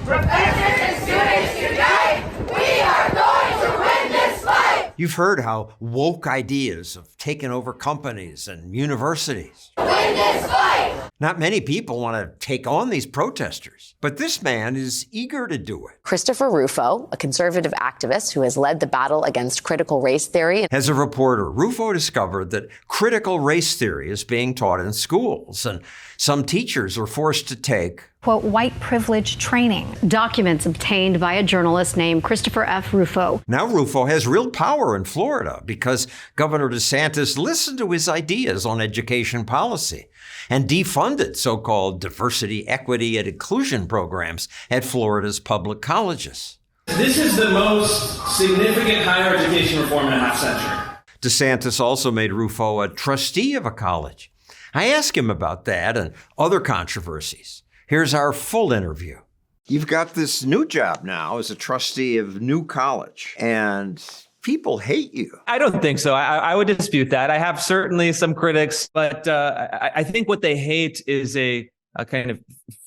Professors and students unite! We are going to win this fight! You've heard how woke ideas have taken over companies and universities. Win this fight! Not many people want to take on these protesters, but this man is eager to do it. Christopher Rufo, a conservative activist who has led the battle against critical race theory. As a reporter, Rufo discovered that critical race theory is being taught in schools, and some teachers are forced to take, quote, white privilege training. Documents obtained by a journalist named Christopher F. Rufo. Now Rufo has real power in Florida because Governor DeSantis listened to his ideas on education policy and defunded so-called diversity, equity, and inclusion programs at Florida's public colleges. This is the most significant higher education reform in a half century. DeSantis also made Rufo a trustee of a college. I asked him about that and other controversies. Here's our full interview. You've got this new job now as a trustee of New College, and people hate you. I don't think so. I would dispute that. I have certainly some critics, but I think what they hate is a kind of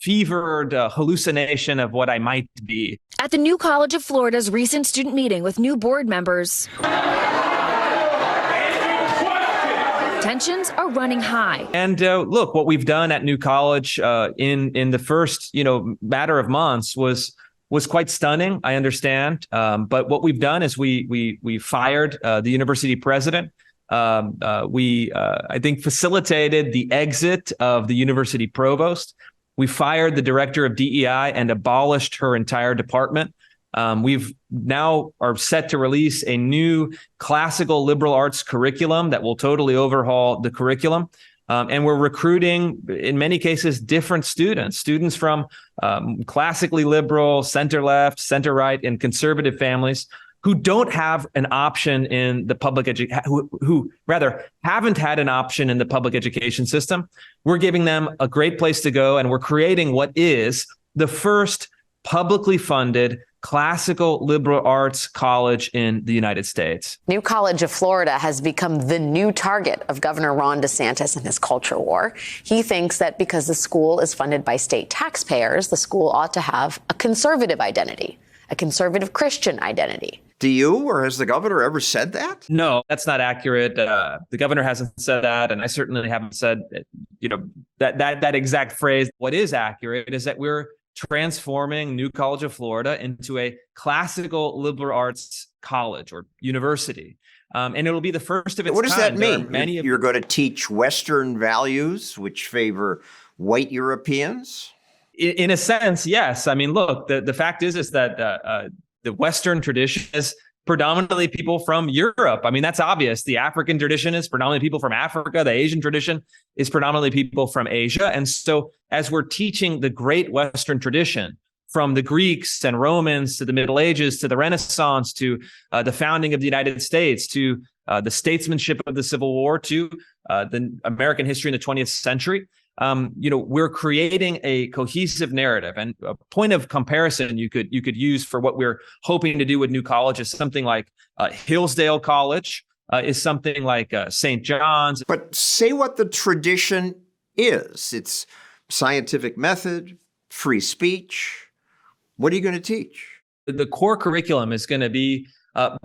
fevered hallucination of what I might be. At the New College of Florida's recent student meeting with new board members, tensions are running high. And look, what we've done at New College in the first, matter of months was quite stunning. I understand, but what we've done is we fired the university president. We I think facilitated the exit of the university provost. We fired the director of DEI and abolished her entire department. We've now are set to release a new classical liberal arts curriculum that will totally overhaul the curriculum. And we're recruiting, in many cases, different students from classically liberal, center-left, center-right, and conservative families who don't have an option in the public education, who rather haven't had an option in the public education system. We're giving them a great place to go, and we're creating what is the first publicly funded classical liberal arts college in the United States. New College of Florida has become the new target of Governor Ron DeSantis and his culture war. He thinks that because the school is funded by state taxpayers, the school ought to have a conservative identity, a conservative Christian identity. Do you, or has the governor ever said that? No, that's not accurate. The governor hasn't said that, and I certainly haven't said, that exact phrase. What is accurate is that we're transforming New College of Florida into a classical liberal arts college or university. And it'll be the first of its kind. What does that mean? You're going to teach Western values, which favor white Europeans? In a sense, yes. I mean, look, the fact is that the Western tradition is predominantly people from Europe. I mean, that's obvious. The African tradition is predominantly people from Africa. The Asian tradition is predominantly people from Asia. And so as we're teaching the great Western tradition, from the Greeks and Romans to the Middle Ages, to the Renaissance, to the founding of the United States, to the statesmanship of the Civil War, to the American history in the 20th century, we're creating a cohesive narrative. And a point of comparison you could use for what we're hoping to do with New College is something like Hillsdale College, is something like St. John's. But say what the tradition is. It's scientific method, free speech. What are you going to teach? The core curriculum is going to be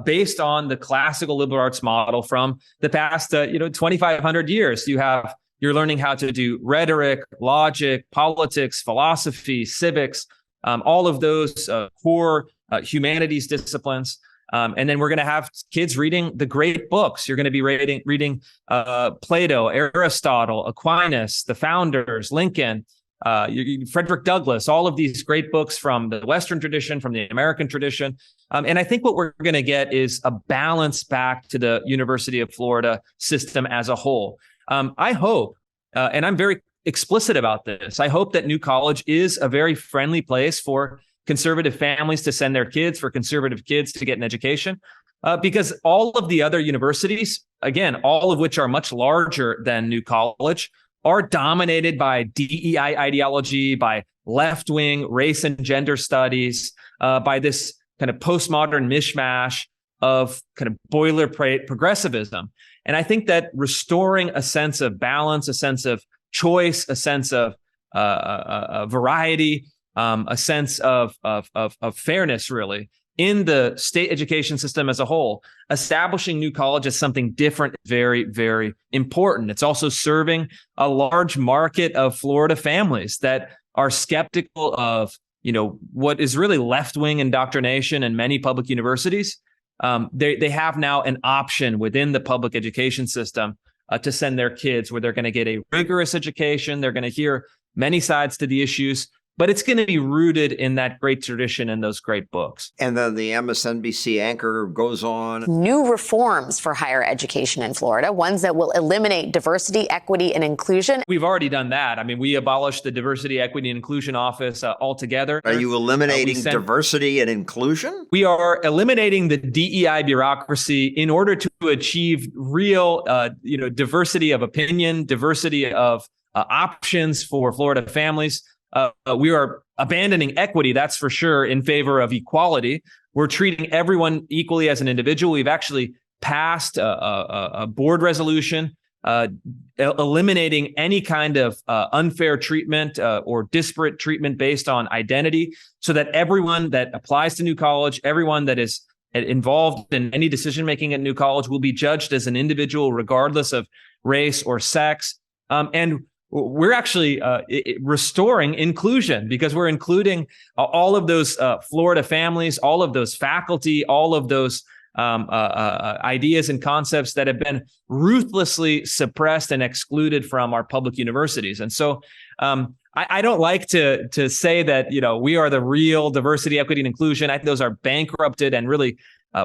based on the classical liberal arts model from the past, 2,500 years. You're learning how to do rhetoric, logic, politics, philosophy, civics, all of those core humanities disciplines. And then we're going to have kids reading the great books. You're going to be reading Plato, Aristotle, Aquinas, the founders, Lincoln, Frederick Douglass, all of these great books from the Western tradition, from the American tradition. And I think what we're going to get is a balance back to the University of Florida system as a whole. I hope, and I'm very explicit about this, I hope that New College is a very friendly place for conservative families to send their kids, for conservative kids to get an education, because all of the other universities, again, all of which are much larger than New College, are dominated by DEI ideology, by left-wing race and gender studies, by this kind of postmodern mishmash of kind of boilerplate progressivism. And I think that restoring a sense of balance, a sense of choice, a sense of variety a sense of fairness, really, in the state education system as a whole. Establishing New College as something different, very, very important. It's also serving a large market of Florida families that are skeptical of, what is really left-wing indoctrination in many public universities. They have now an option within the public education system to send their kids where they're going to get a rigorous education. They're going to hear many sides to the issues, but it's going to be rooted in that great tradition and those great books. And then the MSNBC anchor goes on. New reforms for higher education in Florida, ones that will eliminate diversity, equity, and inclusion. We've already done that. I mean, we abolished the Diversity, Equity, and Inclusion Office altogether. Are you eliminating diversity and inclusion? We are eliminating the DEI bureaucracy in order to achieve real, diversity of opinion, diversity of options for Florida families. We are abandoning equity, that's for sure, in favor of equality. We're treating everyone equally as an individual. We've actually passed a board resolution eliminating any kind of unfair treatment or disparate treatment based on identity, so that everyone that applies to New College, everyone that is involved in any decision-making at New College will be judged as an individual regardless of race or sex. And we're actually restoring inclusion, because we're including all of those Florida families, all of those faculty, all of those ideas and concepts that have been ruthlessly suppressed and excluded from our public universities. And so I don't like to say that, we are the real diversity, equity, and inclusion. I think those are bankrupted and really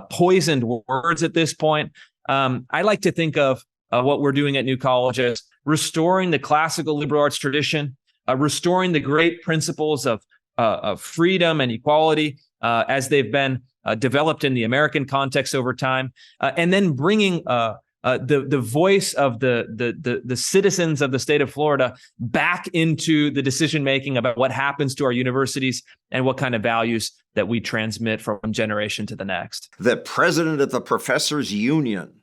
poisoned words at this point. I like to think of what we're doing at New College as restoring the classical liberal arts tradition, restoring the great principles of freedom and equality as they've been developed in the American context over time, and then bringing the voice of the citizens of the state of Florida back into the decision making about what happens to our universities and what kind of values that we transmit from one generation to the next. The president of the Professors Union.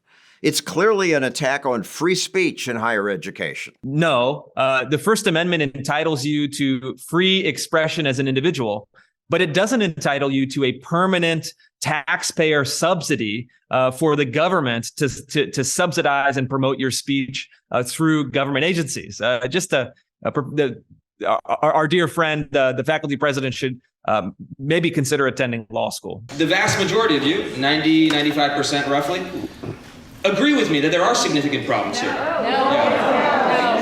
It's clearly an attack on free speech in higher education. No, the First Amendment entitles you to free expression as an individual, but it doesn't entitle you to a permanent taxpayer subsidy for the government to subsidize and promote your speech through government agencies. Our dear friend, the faculty president, should maybe consider attending law school. The vast majority of you, 95% roughly, agree with me that there are significant problems here. No.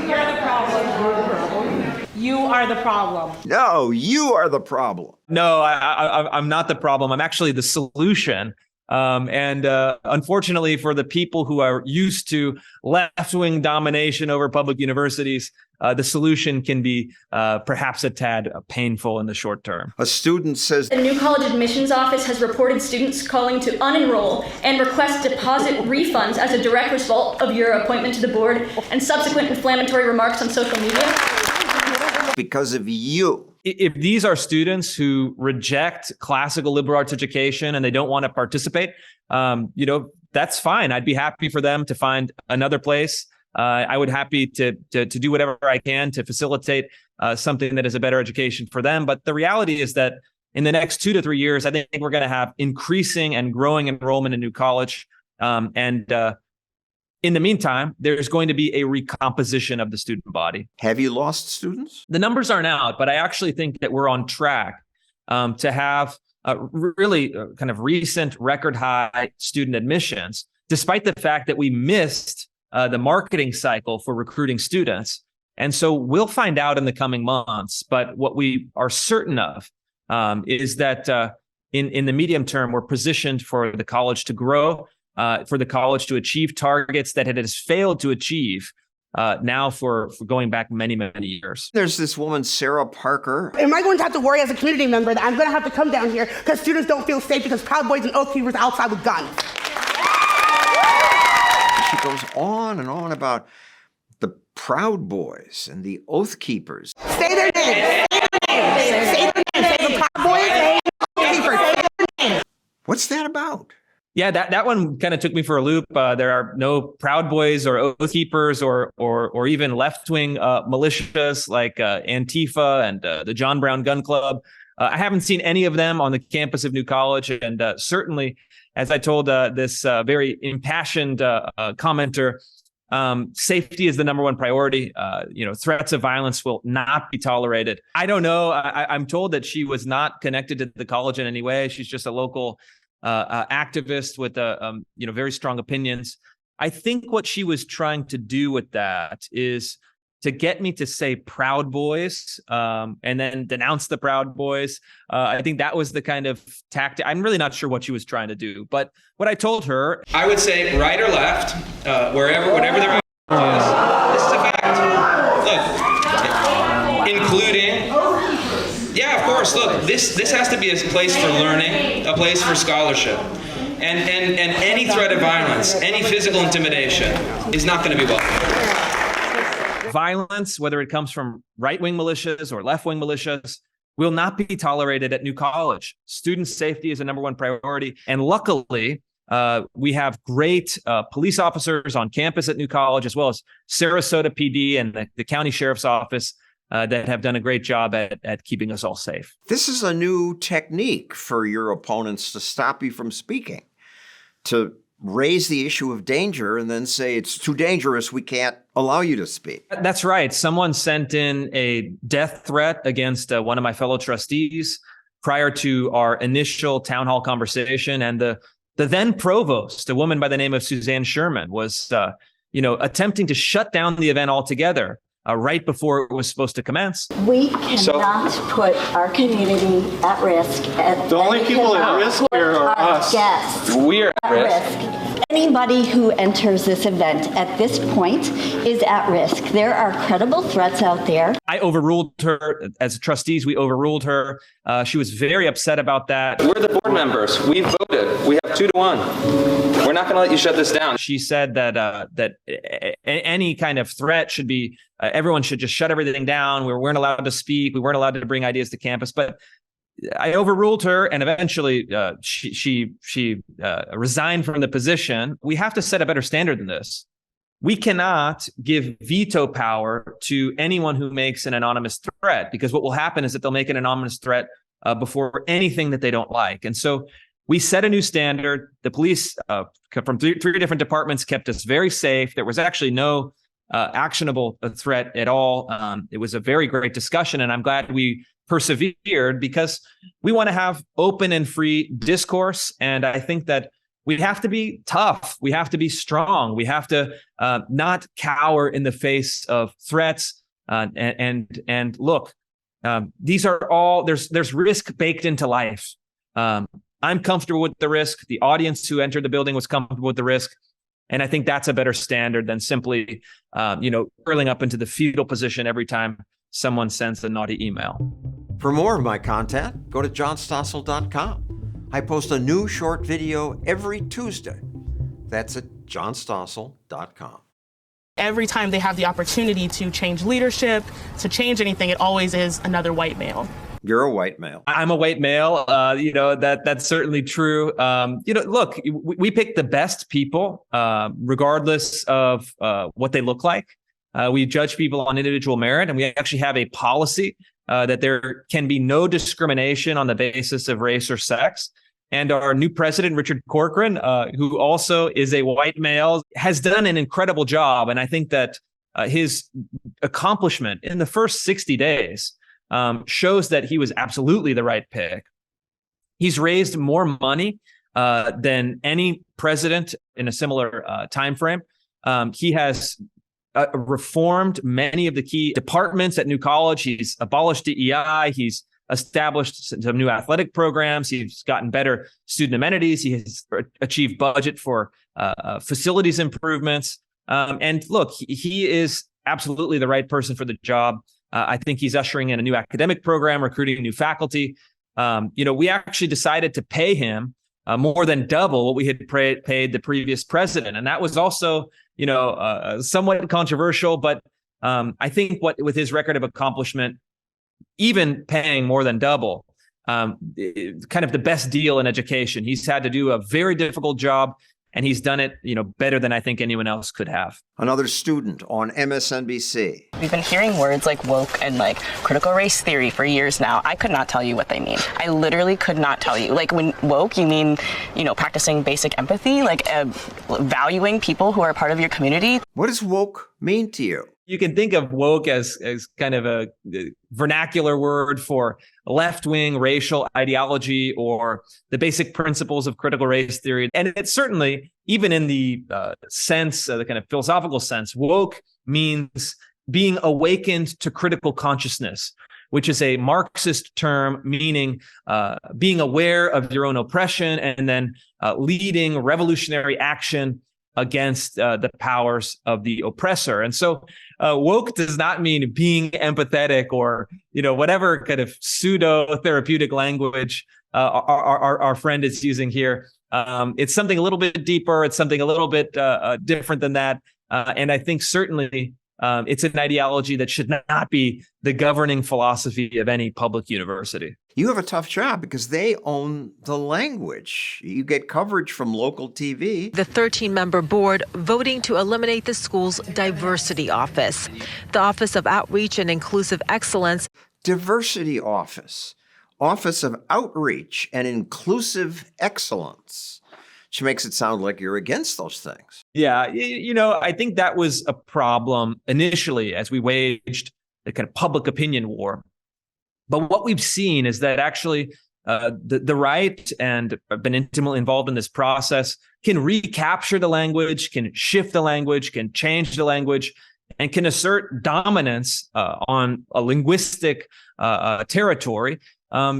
You're the problem. You are the problem. No, you are the problem. No, I'm not the problem. I'm actually the solution. And unfortunately, for the people who are used to left-wing domination over public universities, the solution can be perhaps a tad painful in the short term. A student says the New College Admissions Office has reported students calling to unenroll and request deposit refunds as a direct result of your appointment to the board and subsequent inflammatory remarks on social media. Because of you. If these are students who reject classical liberal arts education and they don't want to participate, that's fine. I'd be happy for them to find another place. I would happy to do whatever I can to facilitate something that is a better education for them. But the reality is that in the next 2 to 3 years, I think we're going to have increasing and growing enrollment in New College. In the meantime, there's going to be a recomposition of the student body. Have you lost students? The numbers aren't out, but I actually think that we're on track to have really kind of recent record high student admissions, despite the fact that we missed the marketing cycle for recruiting students. And so we'll find out in the coming months. But what we are certain of is that in the medium term, we're positioned for the college to grow, for the college to achieve targets that it has failed to achieve now for going back many, many years. There's this woman, Sarah Parker. Am I going to have to worry as a community member that I'm going to have to come down here because students don't feel safe because Proud Boys and Oath Keepers are outside with guns? She goes on and on about the Proud Boys and the Oath Keepers. Say their names. Say their names. Say the Proud Boys and the Oath Keepers. Say their names. What's that about? Yeah, that one kind of took me for a loop. There are no Proud Boys or Oath Keepers or even left-wing militias like Antifa and the John Brown Gun Club. I haven't seen any of them on the campus of New College, and certainly, as I told this very impassioned commenter, safety is the number one priority. Threats of violence will not be tolerated. I don't know. I'm told that she was not connected to the college in any way. She's just a local activist with very strong opinions. I think what she was trying to do with that is to get me to say Proud Boys and then denounce the Proud Boys. I think that was the kind of tactic. I'm really not sure what she was trying to do, but what I told her, I would say right or left, whatever their this is a fact. Look, including. Yeah, of course. Look, this has to be a place for learning, a place for scholarship. And any threat of violence, any physical intimidation is not going to be welcome. Violence, whether it comes from right-wing militias or left-wing militias, will not be tolerated at New College. Student safety is a number one priority. And luckily, we have great police officers on campus at New College, as well as Sarasota PD and the county sheriff's office that have done a great job at keeping us all safe. This is a new technique for your opponents to stop you from speaking, to raise the issue of danger and then say it's too dangerous, we can't allow you to speak. That's right. Someone sent in a death threat against one of my fellow trustees prior to our initial town hall conversation, and the then provost, a woman by the name of Suzanne Sherman, was attempting to shut down the event altogether. Right before it was supposed to commence. We cannot put our community at risk. The only people at risk here are us. Guests We're at risk. Anybody who enters this event at this point is at risk. There are credible threats out there. I overruled her. As trustees, we overruled her. She was very upset about that. We're the board members. We voted. We have 2-1. We're not going to let you shut this down. She said that any kind of threat should be, everyone should just shut everything down. We weren't allowed to speak. We weren't allowed to bring ideas to campus. But I overruled her, and eventually she resigned from the position. We have to set a better standard than this. We cannot give veto power to anyone who makes an anonymous threat, because what will happen is that they'll make an anonymous threat before anything that they don't like. And so we set a new standard. The police from three different departments kept us very safe. There was actually no actionable threat at all. It was a very great discussion, and I'm glad we persevered, because we want to have open and free discourse. And I think that we have to be tough. We have to be strong. We have to not cower in the face of threats. And look, these are all, there's risk baked into life. I'm comfortable with the risk. The audience who entered the building was comfortable with the risk. And I think that's a better standard than simply, curling up into the fetal position every time someone sends a naughty email. For more of my content, go to johnstossel.com. I post a new short video every Tuesday. That's at johnstossel.com. Every time they have the opportunity to change leadership, to change anything, it always is another white male. You're a white male. I'm a white male. That's certainly true. Look, we pick the best people, regardless of what they look like. We judge people on individual merit, and we actually have a policy that there can be no discrimination on the basis of race or sex. And our new president, Richard Corcoran, who also is a white male, has done an incredible job. And I think that his accomplishment in the first 60 days shows that he was absolutely the right pick. He's raised more money than any president in a similar time frame. He has reformed many of the key departments at New College. He's abolished DEI. He's established some new athletic programs. He's gotten better student amenities. He has achieved budget for facilities improvements. And look, he is absolutely the right person for the job. I think he's ushering in a new academic program, recruiting new faculty. We actually decided to pay him more than double what we had paid the previous president. And that was also, somewhat controversial, but I think with his record of accomplishment, even paying more than double, kind of the best deal in education. He's had to do a very difficult job, and he's done it, better than I think anyone else could have. Another student on MSNBC. We've been hearing words like woke and like critical race theory for years now. I could not tell you what they mean. I literally could not tell you. Like, when woke, you mean, practicing basic empathy, like valuing people who are part of your community. What does woke mean to you? You can think of woke as kind of a vernacular word for left-wing racial ideology or the basic principles of critical race theory. And it's certainly, even in the sense, the kind of philosophical sense, woke means being awakened to critical consciousness, which is a Marxist term meaning being aware of your own oppression and then leading revolutionary action against the powers of the oppressor. And so woke does not mean being empathetic or, whatever kind of pseudo-therapeutic language our friend is using here. It's something a little bit deeper. It's something a little bit different than that. And I think certainly it's an ideology that should not be the governing philosophy of any public university. You have a tough job because they own the language. You get coverage from local TV. The 13-member board voting to eliminate the school's diversity office, the Office of Outreach and Inclusive Excellence. Diversity Office of Outreach and Inclusive Excellence. She makes it sound like you're against those things. Yeah, I think that was a problem initially as we waged the kind of public opinion war. But what we've seen is that actually the right, and I've been intimately involved in this process, can recapture the language, can shift the language, can change the language, and can assert dominance on a linguistic territory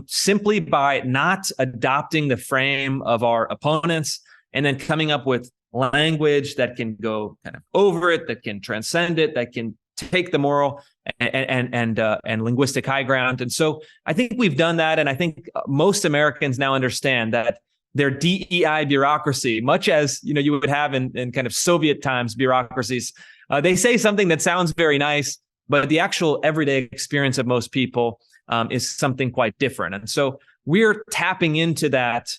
simply by not adopting the frame of our opponents and then coming up with language that can go kind of over it, that can transcend it, that can take the moral and linguistic high ground. And so I think we've done that. And I think most Americans now understand that their DEI bureaucracy, much as you would have in kind of Soviet times bureaucracies, they say something that sounds very nice, but the actual everyday experience of most people is something quite different. And so we're tapping into that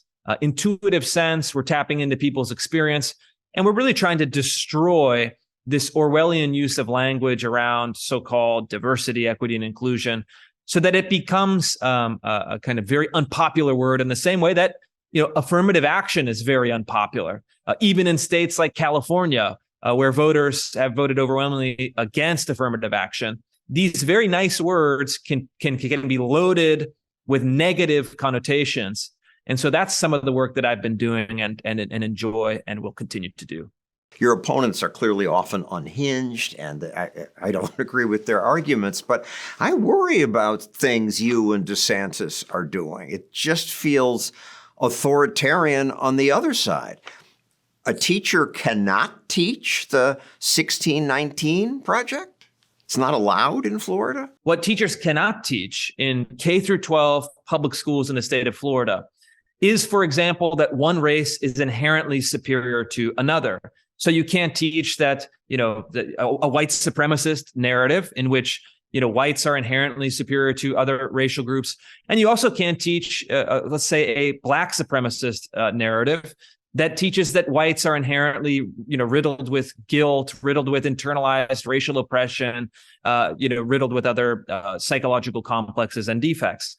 intuitive sense. We're tapping into people's experience, and we're really trying to destroy this Orwellian use of language around so-called diversity, equity, and inclusion, so that it becomes a kind of very unpopular word in the same way that affirmative action is very unpopular, even in states like California, where voters have voted overwhelmingly against affirmative action. These very nice words can be loaded with negative connotations. And so that's some of the work that I've been doing and enjoy and will continue to do. Your opponents are clearly often unhinged, and I don't agree with their arguments, but I worry about things you and DeSantis are doing. It just feels authoritarian on the other side. A teacher cannot teach the 1619 project? It's not allowed in Florida? What teachers cannot teach in K through 12 public schools in the state of Florida is, for example, that one race is inherently superior to another. So you can't teach that, a white supremacist narrative in which, whites are inherently superior to other racial groups. And you also can't teach, let's say, a black supremacist narrative that teaches that whites are inherently, riddled with guilt, riddled with internalized racial oppression, riddled with other psychological complexes and defects.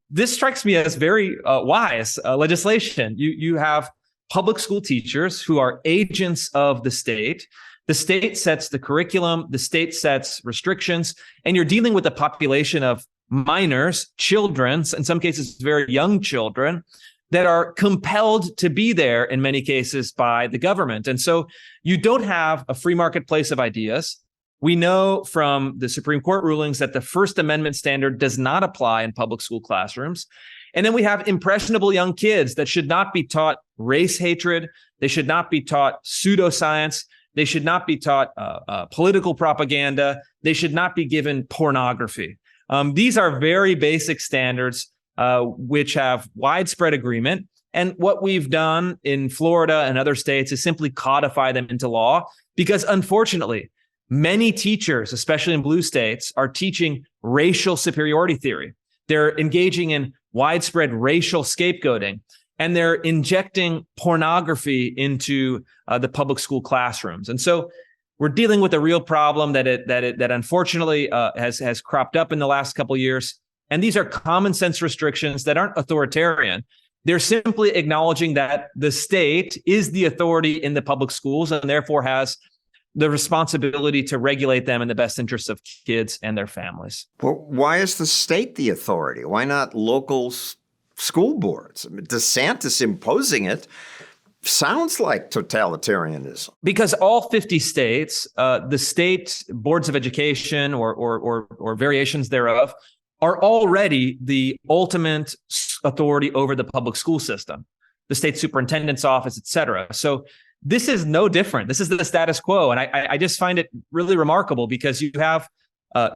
This strikes me as very wise legislation. You have public school teachers who are agents of the state. The state sets the curriculum, the state sets restrictions, and you're dealing with a population of minors, children, in some cases very young children, that are compelled to be there in many cases by the government. And so you don't have a free marketplace of ideas. We know from the Supreme Court rulings that the First Amendment standard does not apply in public school classrooms. And then we have impressionable young kids that should not be taught race hatred. They should not be taught pseudoscience. They should not be taught political propaganda. They should not be given pornography. These are very basic standards which have widespread agreement. And what we've done in Florida and other states is simply codify them into law, because unfortunately, many teachers, especially in blue states, are teaching racial superiority theory. They're engaging in widespread racial scapegoating, and they're injecting pornography into the public school classrooms. And so we're dealing with a real problem that unfortunately has cropped up in the last couple of years. And these are common sense restrictions that aren't authoritarian. They're simply acknowledging that the state is the authority in the public schools and therefore has the responsibility to regulate them in the best interests of kids and their families. Well, why is the state the authority? Why not local school boards? I mean, DeSantis imposing it sounds like totalitarianism. Because all 50 states, the state boards of education or variations thereof are already the ultimate authority over the public school system, the state superintendent's office, et cetera. So this is no different. This is the status quo. And I just find it really remarkable because you have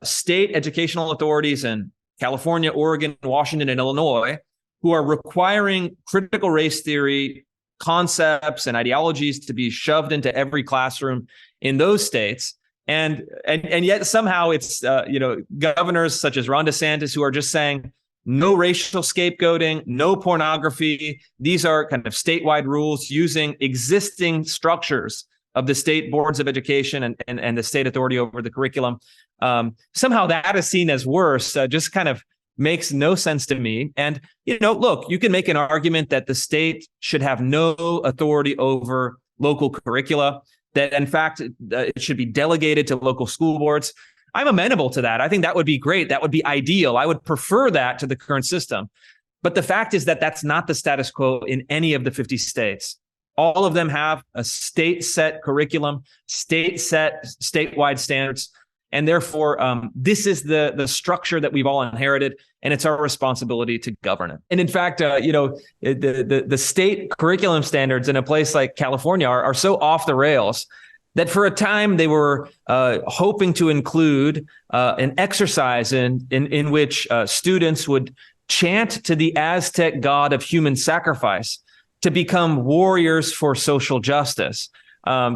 state educational authorities in California, Oregon, Washington, and Illinois who are requiring critical race theory concepts and ideologies to be shoved into every classroom in those states. And yet somehow it's governors such as Ron DeSantis who are just saying no racial scapegoating, no pornography. These are kind of statewide rules using existing structures of the state boards of education and the state authority over the curriculum. Somehow that is seen as worse. Just kind of makes no sense to me. And look, you can make an argument that the state should have no authority over local curricula, that in fact, it should be delegated to local school boards. I'm amenable to that. I think that would be great. That would be ideal. I would prefer that to the current system. But the fact is that that's not the status quo in any of the 50 states. All of them have a state set curriculum, state set statewide standards. And therefore, this is the structure that we've all inherited, and it's our responsibility to govern it. And in fact, the state curriculum standards in a place like California are so off the rails that for a time they were hoping to include an exercise in which students would chant to the Aztec god of human sacrifice to become warriors for social justice.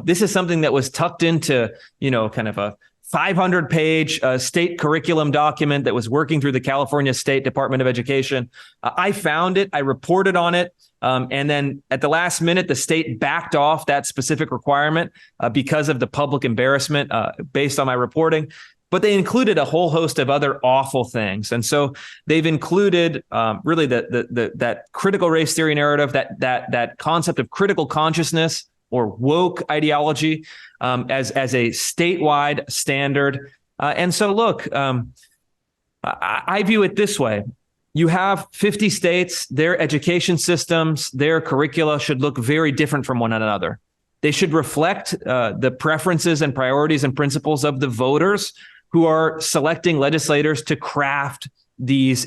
This is something that was tucked into, kind of a 500-page state curriculum document that was working through the California State Department of Education. I found it. I reported on it. And then at the last minute, the state backed off that specific requirement because of the public embarrassment based on my reporting. But they included a whole host of other awful things. And so they've included really that critical race theory narrative, that concept of critical consciousness or woke ideology as a statewide standard. And so, look, I view it this way. You have 50 states, their education systems, their curricula should look very different from one another. They should reflect the preferences and priorities and principles of the voters who are selecting legislators to craft these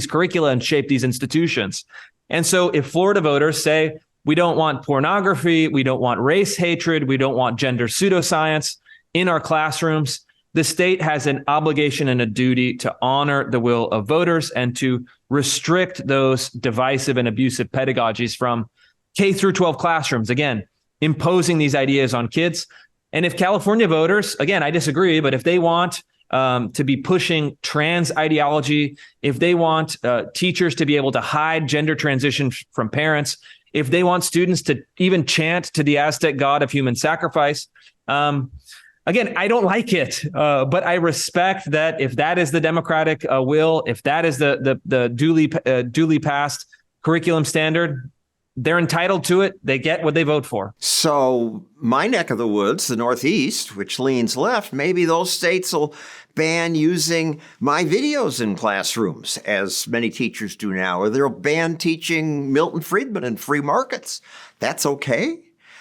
curricula and shape these institutions. And so if Florida voters say, we don't want pornography, we don't want race hatred, we don't want gender pseudoscience in our classrooms, the state has an obligation and a duty to honor the will of voters and to restrict those divisive and abusive pedagogies from K through 12 classrooms, again, imposing these ideas on kids. And if California voters, again, I disagree, but if they want to be pushing trans ideology, if they want teachers to be able to hide gender transition from parents, if they want students to even chant to the Aztec god of human sacrifice, again, I don't like it, but I respect that if that is the democratic will, if that is the duly passed curriculum standard, they're entitled to it. They get what they vote for. So my neck of the woods, the Northeast, which leans left, maybe those states will ban using my videos in classrooms, as many teachers do now, or they'll ban teaching Milton Friedman in free markets. That's okay?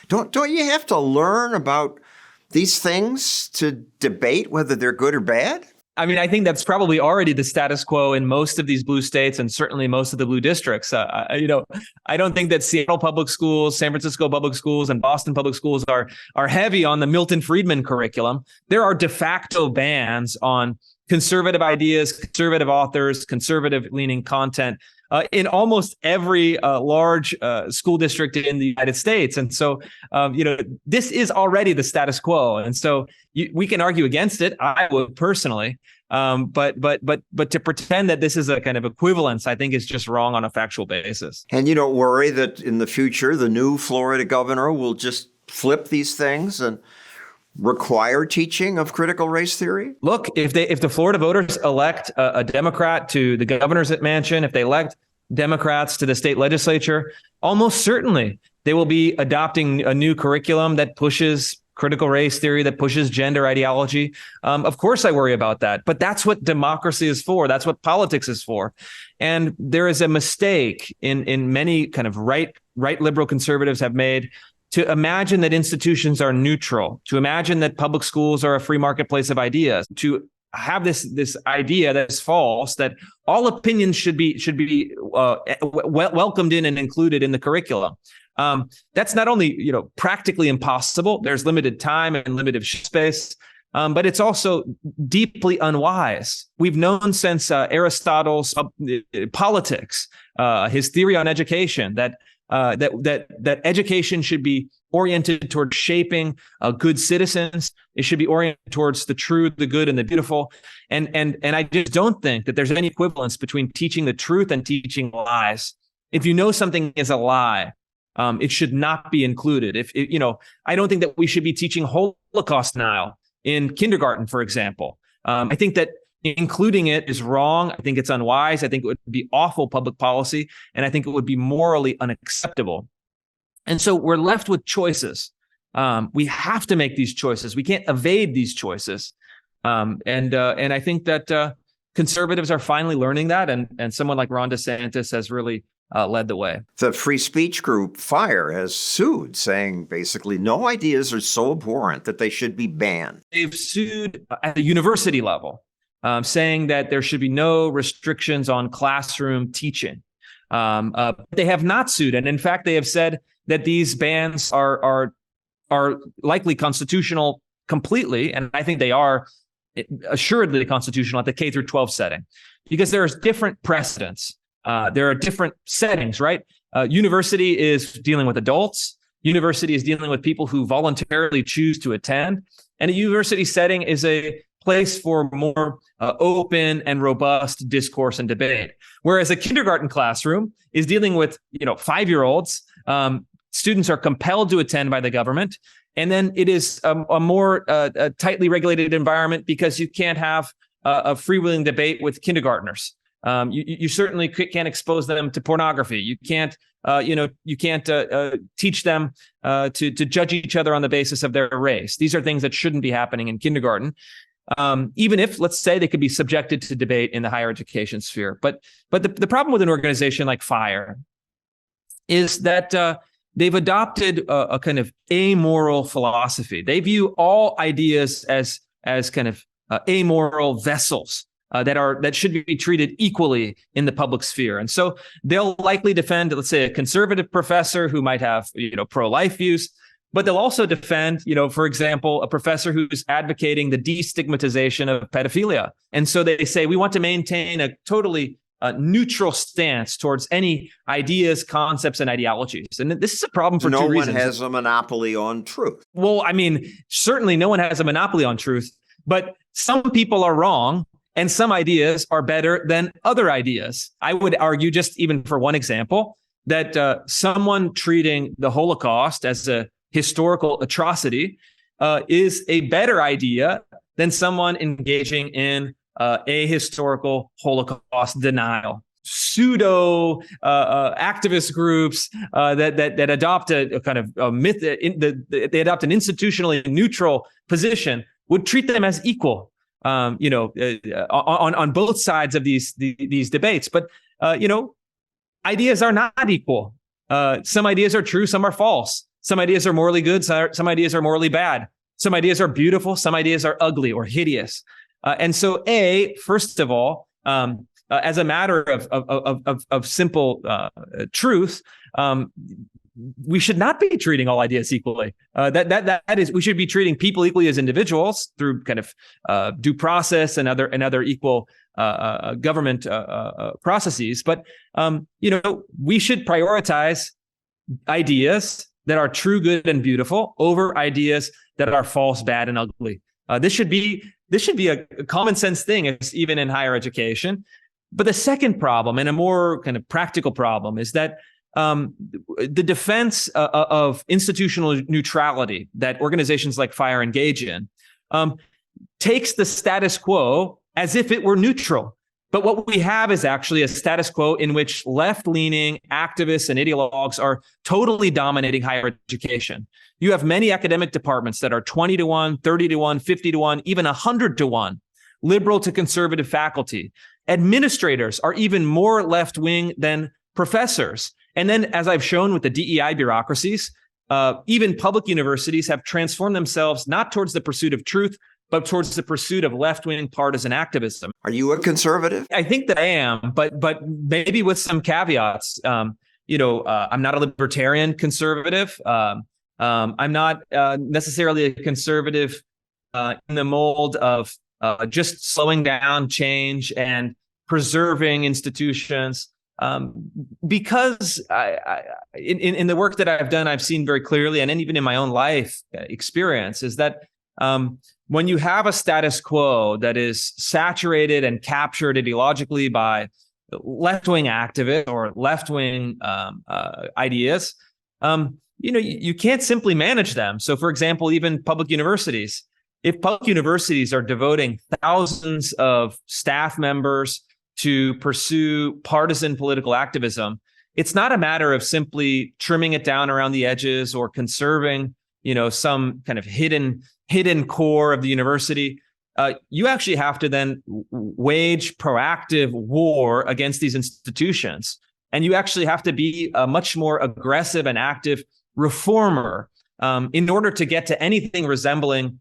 Don't you have to learn about these things to debate whether they're good or bad? I mean, I think that's probably already the status quo in most of these blue states and certainly most of the blue districts. I don't think that Seattle public schools, San Francisco public schools, and Boston public schools are heavy on the Milton Friedman curriculum. There are de facto bans on conservative ideas, conservative authors, conservative-leaning content in almost every large school district in the United States. And so, this is already the status quo. And so we can argue against it. I would personally. But to pretend that this is a kind of equivalence, I think is just wrong on a factual basis. And you don't worry that in the future, the new Florida governor will just flip these things and require teaching of critical race theory? Look, if the Florida voters elect a Democrat to the governor's mansion, if they elect Democrats to the state legislature, almost certainly they will be adopting a new curriculum that pushes critical race theory, that pushes gender ideology. Of course, I worry about that. But that's what democracy is for. That's what politics is for. And there is a mistake in many kind of right liberal conservatives have made to imagine that institutions are neutral, to imagine that public schools are a free marketplace of ideas, to have this idea that is false, that all opinions should be welcomed in and included in the curriculum. That's not only practically impossible. There's limited time and limited space, but it's also deeply unwise. We've known since Aristotle's Politics, his theory on education, that education should be oriented towards shaping good citizens. It should be oriented towards the true, the good, and the beautiful. And I just don't think that there's any equivalence between teaching the truth and teaching lies. If you know something is a lie, it should not be included. I don't think that we should be teaching Holocaust denial in kindergarten, for example. I think that including it is wrong. I think it's unwise. I think it would be awful public policy, and I think it would be morally unacceptable. And so we're left with choices. We have to make these choices. We can't evade these choices. And I think that conservatives are finally learning that, and someone like Ron DeSantis has really led the way. The free speech group FIRE has sued, saying basically no ideas are so abhorrent that they should be banned. They've sued at the university level, saying that there should be no restrictions on classroom teaching. They have not sued, and in fact, they have said that these bans are likely constitutional completely, and I think they are assuredly constitutional at the K through 12 setting, because there is different precedents. There are different settings, right? University is dealing with adults. University is dealing with people who voluntarily choose to attend, and a university setting is a place for more open and robust discourse and debate. Whereas a kindergarten classroom is dealing with 5-year-olds. Students are compelled to attend by the government. And then it is a more tightly regulated environment because you can't have a freewheeling debate with kindergartners. You certainly can't expose them to pornography. You can't teach them to judge each other on the basis of their race. These are things that shouldn't be happening in kindergarten. Even if, let's say, they could be subjected to debate in the higher education sphere. But the problem with an organization like FIRE is that they've adopted a kind of amoral philosophy. They view all ideas as kind of amoral vessels that should be treated equally in the public sphere. And so they'll likely defend, let's say, a conservative professor who might have pro-life views. But they'll also defend, for example, a professor who's advocating the destigmatization of pedophilia. And so they say, we want to maintain a totally neutral stance towards any ideas, concepts, and ideologies. And this is a problem for two reasons. No one has a monopoly on truth. Well, I mean, certainly no one has a monopoly on truth, but some people are wrong and some ideas are better than other ideas. I would argue, just even for one example, that someone treating the Holocaust as a historical atrocity is a better idea than someone engaging in ahistorical Holocaust denial. Pseudo activist groups that adopt a kind of a myth, they adopt an institutionally neutral position, would treat them as equal, on both sides of these debates. But ideas are not equal. Some ideas are true, some are false. Some ideas are morally good, some ideas are morally bad. Some ideas are beautiful, some ideas are ugly or hideous. And so, first of all, as a matter of simple truth, we should not be treating all ideas equally. That is, we should be treating people equally as individuals through kind of due process and other equal government processes. But we should prioritize ideas that are true, good, and beautiful over ideas that are false, bad, and ugly. This should be this should be a common sense thing, even in higher education. But the second problem, and a more kind of practical problem, is that the defense of institutional neutrality that organizations like FIRE engage in takes the status quo as if it were neutral. But what we have is actually a status quo in which left-leaning activists and ideologues are totally dominating higher education. You have many academic departments that are 20 to 1, 30 to 1, 50 to 1, even 100 to 1, liberal to conservative faculty. Administrators are even more left-wing than professors. And then, as I've shown with the DEI bureaucracies, even public universities have transformed themselves not towards the pursuit of truth, but towards the pursuit of left-wing partisan activism. Are you a conservative? I think that I am, but maybe with some caveats. I'm not a libertarian conservative. I'm not necessarily a conservative in the mold of just slowing down change and preserving institutions. Because in the work that I've done, I've seen very clearly, and even in my own life experience, is that when you have a status quo that is saturated and captured ideologically by left-wing activists or left-wing ideas, you can't simply manage them. So, for example, even public universities, if public universities are devoting thousands of staff members to pursue partisan political activism, it's not a matter of simply trimming it down around the edges or conserving, some kind of hidden core of the university. You actually have to then wage proactive war against these institutions. And you actually have to be a much more aggressive and active reformer in order to get to anything resembling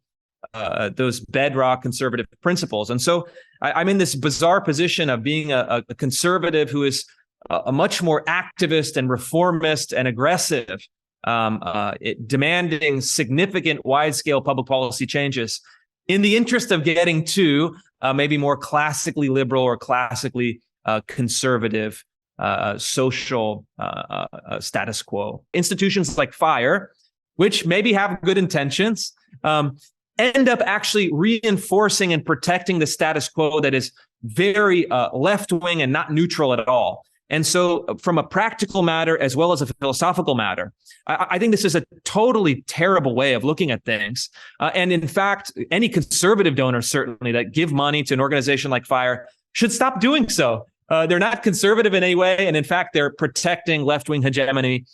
those bedrock conservative principles. And so I'm in this bizarre position of being a conservative who is a much more activist and reformist and aggressive, demanding significant wide-scale public policy changes in the interest of getting to maybe more classically liberal or classically conservative social status quo. Institutions like FIRE, which maybe have good intentions, end up actually reinforcing and protecting the status quo that is very left-wing and not neutral at all. And so from a practical matter as well as a philosophical matter, I think this is a totally terrible way of looking at things. And in fact, any conservative donors certainly that give money to an organization like FIRE should stop doing so. They're not conservative in any way. And in fact, they're protecting left-wing hegemony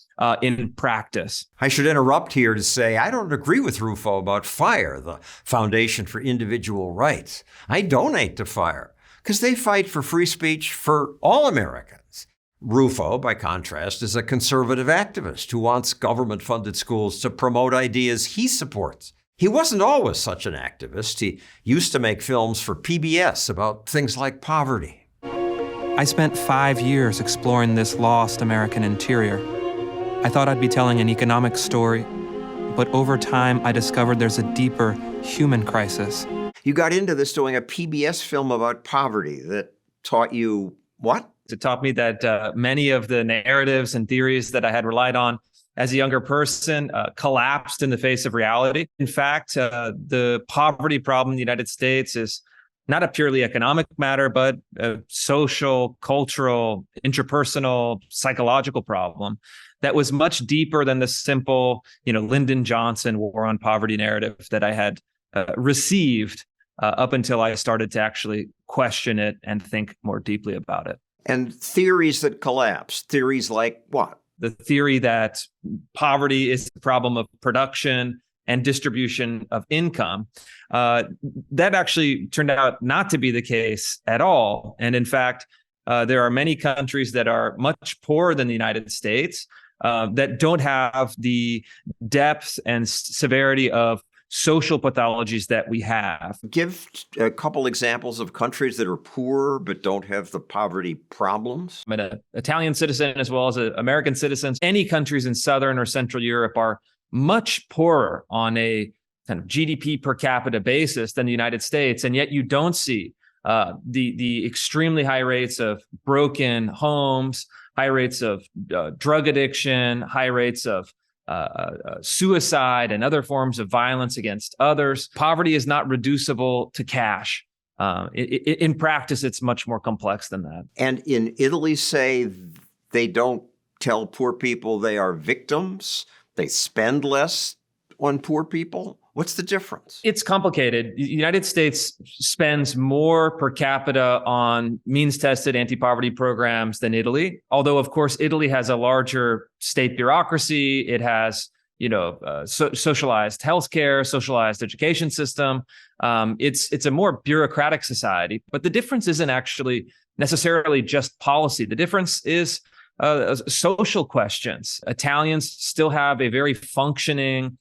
in practice. I should interrupt here to say I don't agree with Rufo about FIRE, the Foundation for Individual Rights. I donate to FIRE because they fight for free speech for all Americans. Rufo, by contrast, is a conservative activist who wants government-funded schools to promote ideas he supports. He wasn't always such an activist. He used to make films for PBS about things like poverty. I spent 5 years exploring this lost American interior. I thought I'd be telling an economic story, but over time I discovered there's a deeper human crisis. You got into this doing a PBS film about poverty that taught you what? It taught me that many of the narratives and theories that I had relied on as a younger person collapsed in the face of reality. In fact, the poverty problem in the United States is not a purely economic matter, but a social, cultural, interpersonal, psychological problem that was much deeper than the simple, Lyndon Johnson war on poverty narrative that I had received up until I started to actually question it and think more deeply about it. And theories that collapse, theories like what? The theory that poverty is the problem of production and distribution of income. That actually turned out not to be the case at all. And in fact, there are many countries that are much poorer than the United States that don't have the depth and severity of social pathologies that we have. Give a couple examples of countries that are poor but don't have the poverty problems. I'm an Italian citizen as well as an American citizen. Any countries in Southern or Central Europe are much poorer on a kind of GDP per capita basis than the United States. And yet you don't see the extremely high rates of broken homes, high rates of drug addiction, high rates of suicide and other forms of violence against others. Poverty is not reducible to cash. In practice, it's much more complex than that. And in Italy, say, they don't tell poor people they are victims. They spend less on poor people. What's the difference? It's complicated. The United States spends more per capita on means-tested anti-poverty programs than Italy. Although, of course, Italy has a larger state bureaucracy. It has, socialized healthcare, socialized education system. It's a more bureaucratic society. But the difference isn't actually necessarily just policy. The difference is social questions. Italians still have a very functioning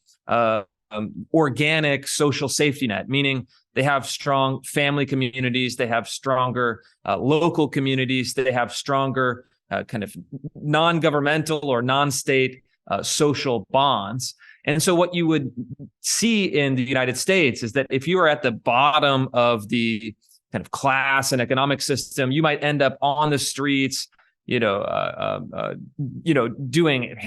organic social safety net, meaning they have strong family communities, they have stronger local communities, they have stronger kind of non-governmental or non-state social bonds. And so what you would see in the United States is that if you are at the bottom of the kind of class and economic system, you might end up on the streets, doing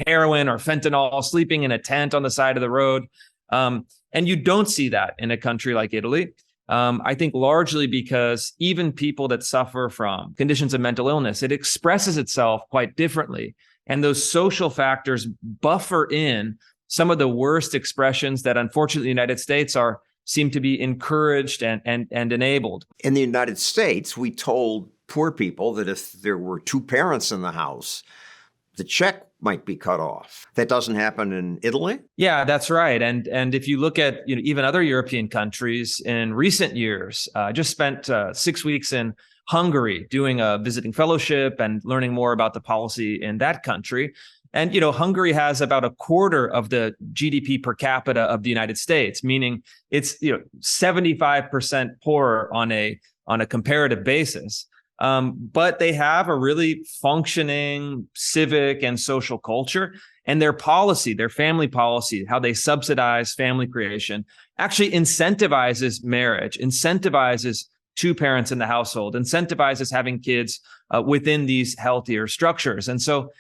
heroin or fentanyl, sleeping in a tent on the side of the road. And you don't see that in a country like Italy. I think largely because even people that suffer from conditions of mental illness, it expresses itself quite differently. And those social factors buffer in some of the worst expressions that, unfortunately, the United States seem to be encouraged and enabled. In the United States, we told poor people that if there were two parents in the house, the check might be cut off. That doesn't happen in Italy? Yeah, that's right. And if you look at even other European countries in recent years, I just spent 6 weeks in Hungary doing a visiting fellowship and learning more about the policy in that country. And Hungary has about a quarter of the GDP per capita of the United States, meaning it's 75% poorer on a comparative basis. But they have a really functioning civic and social culture, and their policy, their family policy, how they subsidize family creation, actually incentivizes marriage, incentivizes two parents in the household, incentivizes having kids within these healthier structures. And so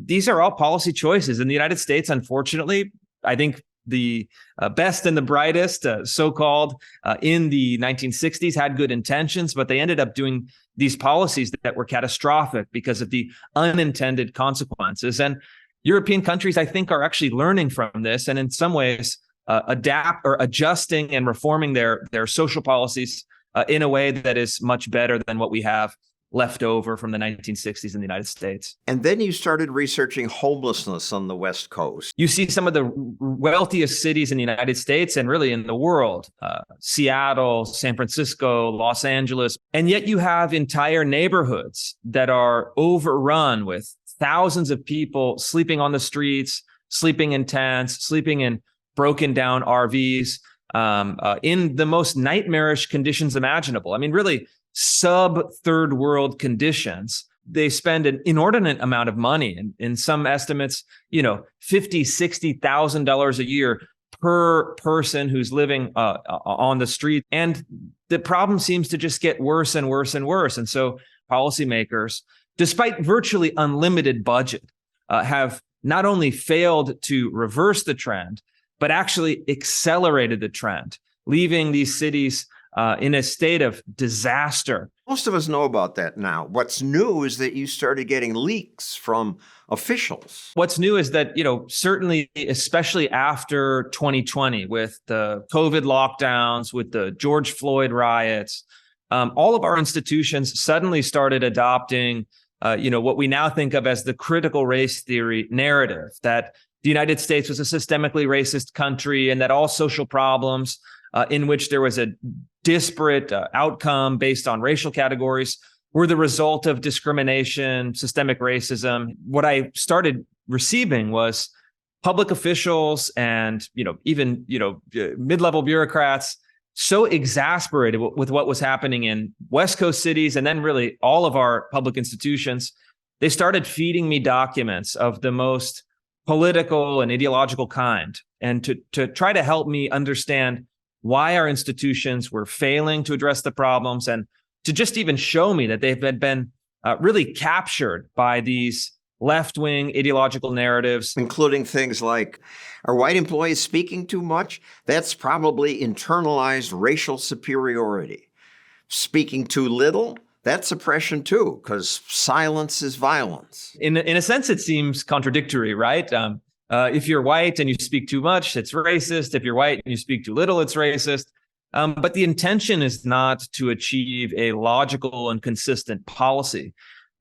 these are all policy choices. In the United States, unfortunately, I think the best and the brightest, so-called, in the 1960s had good intentions, but they ended up doing these policies that were catastrophic because of the unintended consequences. And European countries, I think, are actually learning from this, and in some ways adapt or adjusting and reforming their social policies in a way that is much better than what we have left over from the 1960s in the United States. And then you started researching homelessness on the West Coast. You see some of the wealthiest cities in the United States and really in the world, Seattle, San Francisco, Los Angeles, and yet you have entire neighborhoods that are overrun with thousands of people sleeping on the streets, sleeping in tents, sleeping in broken down RVs, in the most nightmarish conditions imaginable. I mean, really, sub-third world conditions. They spend an inordinate amount of money, in some estimates, $50,000, $60,000 a year per person who's living on the street. And the problem seems to just get worse and worse and worse. And so policymakers, despite virtually unlimited budget, have not only failed to reverse the trend, but actually accelerated the trend, leaving these cities in a state of disaster. Most of us know about that now. What's new is that you started getting leaks from officials. What's new is that, certainly, especially after 2020, with the COVID lockdowns, with the George Floyd riots, all of our institutions suddenly started adopting, what we now think of as the critical race theory narrative, that the United States was a systemically racist country and that all social problems in which there was a disparate outcome based on racial categories were the result of discrimination, systemic racism. What I started receiving was public officials and, even, mid-level bureaucrats so exasperated with what was happening in West Coast cities and then really all of our public institutions. They started feeding me documents of the most political and ideological kind, and to try to help me understand why our institutions were failing to address the problems, and to just even show me that they've been really captured by these left-wing ideological narratives. Including things like, are white employees speaking too much? That's probably internalized racial superiority. Speaking too little? That's oppression too, because silence is violence. In a sense, it seems contradictory, right? If you're white and you speak too much, it's racist. If you're white and you speak too little, it's racist. But the intention is not to achieve a logical and consistent policy.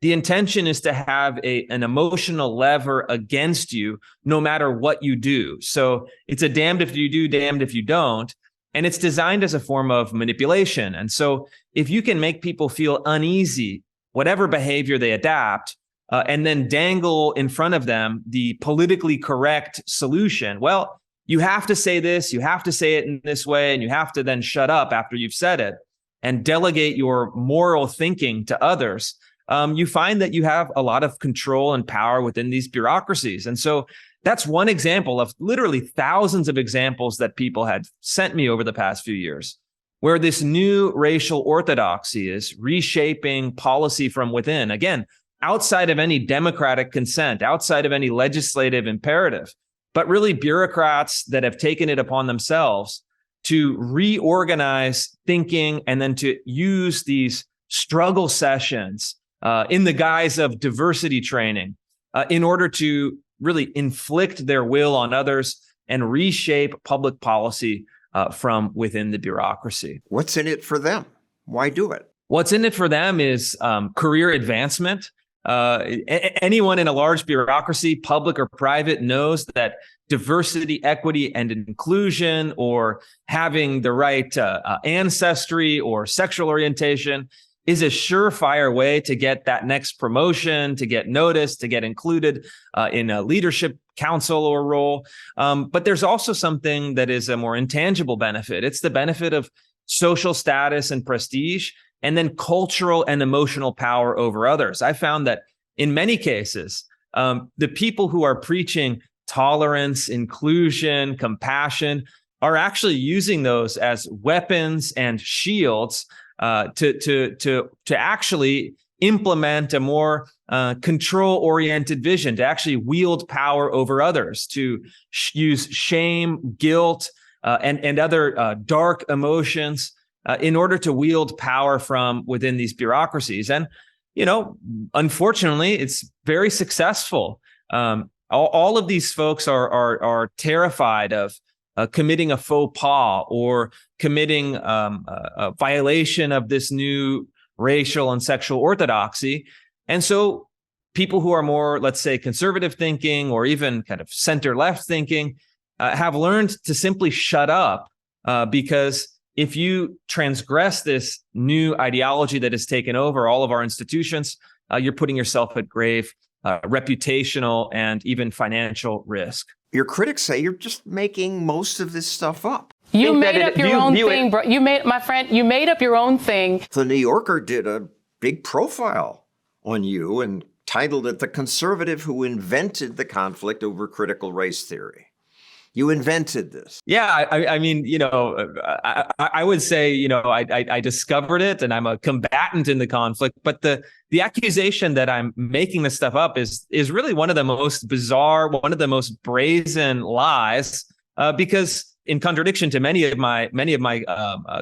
The intention is to have an emotional lever against you no matter what you do. So it's a damned if you do, damned if you don't. And it's designed as a form of manipulation. And so if you can make people feel uneasy, whatever behavior they adapt, and then dangle in front of them the politically correct solution, well, you have to say this, you have to say it in this way, and you have to then shut up after you've said it and delegate your moral thinking to others. You find that you have a lot of control and power within these bureaucracies. And so that's one example of literally thousands of examples that people had sent me over the past few years, where this new racial orthodoxy is reshaping policy from within. Again, outside of any democratic consent, outside of any legislative imperative, but really bureaucrats that have taken it upon themselves to reorganize thinking and then to use these struggle sessions in the guise of diversity training in order to really inflict their will on others and reshape public policy from within the bureaucracy. What's in it for them? Why do it? What's in it for them is career advancement. Anyone in a large bureaucracy, public or private, knows that diversity, equity, and inclusion, or having the right ancestry or sexual orientation, is a surefire way to get that next promotion, to get noticed, to get included in a leadership council or role. But there's also something that is a more intangible benefit. It's the benefit of social status and prestige, and then cultural and emotional power over others. I found that in many cases, the people who are preaching tolerance, inclusion, compassion are actually using those as weapons and shields to actually implement a more control-oriented vision, to actually wield power over others, to use shame, guilt, and other dark emotions in order to wield power from within these bureaucracies. And, unfortunately, it's very successful. All of these folks are terrified of committing a faux pas or committing a violation of this new racial and sexual orthodoxy. And so people who are more, let's say, conservative thinking or even kind of center-left thinking have learned to simply shut up because if you transgress this new ideology that has taken over all of our institutions, you're putting yourself at grave reputational and even financial risk. Your critics say you're just making most of this stuff up. You made up your own thing, bro. You made up your own thing. The New Yorker did a big profile on you and titled it "The Conservative Who Invented the Conflict Over Critical Race Theory." You invented this. Yeah, I mean, I would say, I discovered it and I'm a combatant in the conflict. But the accusation that I'm making this stuff up is really one of the most bizarre, one of the most brazen lies, because in contradiction to many of my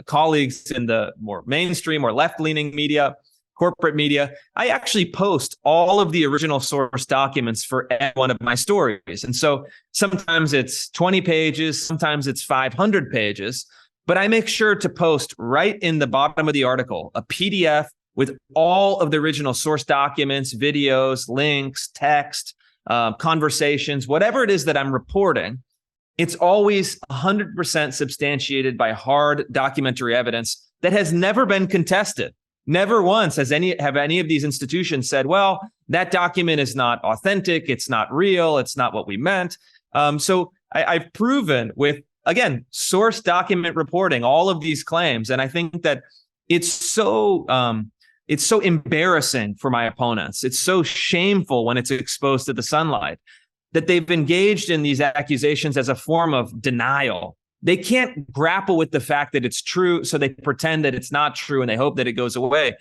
colleagues in the more mainstream or left-leaning media, corporate media, I actually post all of the original source documents for every one of my stories. And so sometimes it's 20 pages, sometimes it's 500 pages, but I make sure to post right in the bottom of the article a PDF with all of the original source documents, videos, links, text, conversations, whatever it is that I'm reporting. It's always 100% substantiated by hard documentary evidence that has never been contested. Never once have any of these institutions said, well, that document is not authentic, it's not real, it's not what we meant. So I've proven with, again, source document reporting, all of these claims. And I think that it's so embarrassing for my opponents. It's so shameful when it's exposed to the sunlight that they've engaged in these accusations as a form of denial. They can't grapple with the fact that it's true, so they pretend that it's not true and they hope that it goes away.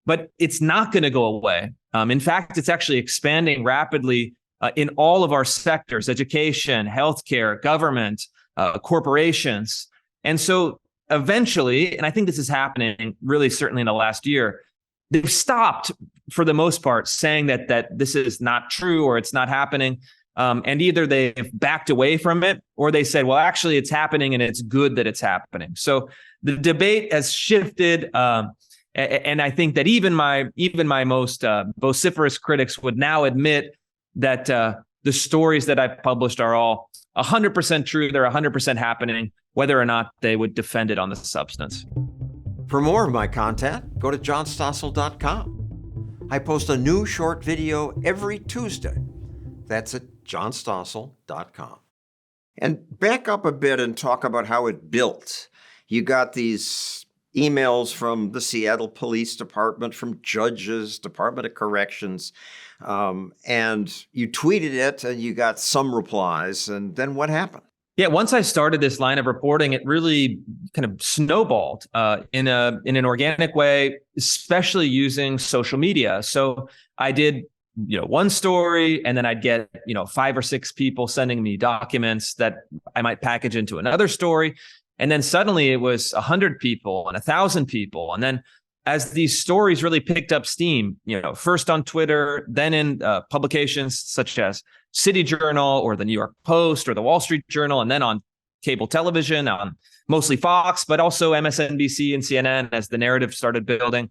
but it's not going to go away. In fact, it's actually expanding rapidly in all of our sectors: education, healthcare, government, corporations. And so eventually, and I think this is happening really certainly in the last year, they've stopped, for the most part, saying that this is not true or it's not happening. And either they've backed away from it, or they said, well, actually, it's happening and it's good that it's happening. So the debate has shifted. And I think that even my most vociferous critics would now admit that the stories that I've published are all 100% true. They're 100% happening, whether or not they would defend it on the substance. For more of my content, go to johnstossel.com. I post a new short video every Tuesday. That's at johnstossel.com. And back up a bit and talk about how it built. You got these emails from the Seattle Police Department, from judges, Department of Corrections, and you tweeted it and you got some replies. And then what happened? Yeah, once I started this line of reporting, it really kind of snowballed in an organic way, especially using social media. So I did, one story, and then I'd get, 5 or 6 people sending me documents that I might package into another story. And then suddenly it was 100 people and 1,000 people. And then as these stories really picked up steam, first on Twitter, then in publications such as City Journal or the New York Post or the Wall Street Journal, and then on cable television, on mostly Fox, but also MSNBC and CNN as the narrative started building.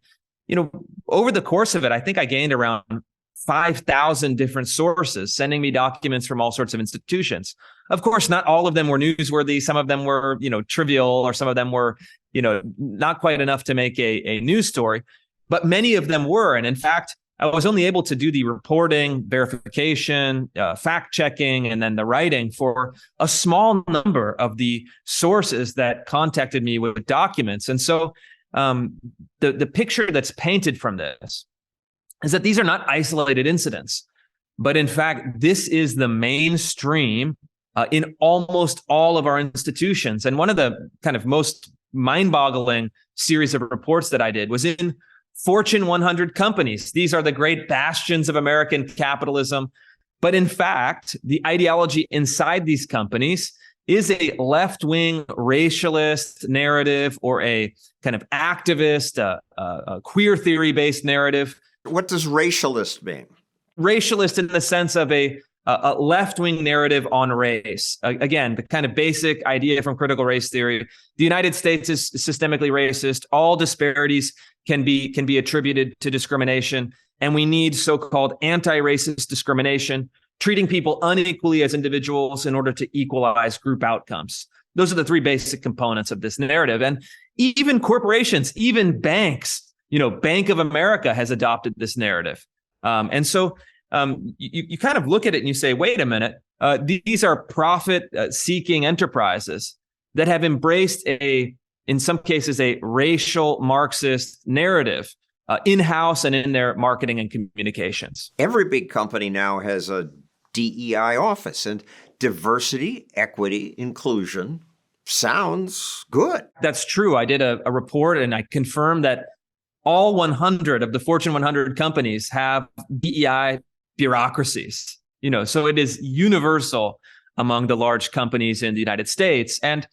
Over the course of it, I think I gained around 5,000 different sources sending me documents from all sorts of institutions. Of course, not all of them were newsworthy. Some of them were, trivial, or some of them were, not quite enough to make a news story, but many of them were. And in fact, I was only able to do the reporting, verification, fact checking, and then the writing for a small number of the sources that contacted me with documents. And so the picture that's painted from this is that these are not isolated incidents, but in fact, this is the mainstream in almost all of our institutions. And one of the kind of most mind-boggling series of reports that I did was in Fortune 100 companies. These are the great bastions of American capitalism. But in fact, the ideology inside these companies is a left-wing racialist narrative, or a kind of activist, a queer theory-based narrative. What does racialist mean? Racialist in the sense of a left-wing narrative on race. Again, the kind of basic idea from critical race theory: the United States is systemically racist. All disparities can be attributed to discrimination, and we need so-called anti-racist discrimination, treating people unequally as individuals in order to equalize group outcomes. Those are the 3 basic components of this narrative. And even corporations, even banks, Bank of America has adopted this narrative. And so you kind of look at it and you say, wait a minute, these are profit-seeking enterprises that have embraced in some cases, a racial Marxist narrative in-house and in their marketing and communications. Every big company now has a DEI office, and diversity, equity, inclusion sounds good. That's true. I did a report and I confirmed that all 100 of the Fortune 100 companies have DEI bureaucracies. So it is universal among the large companies in the United States. And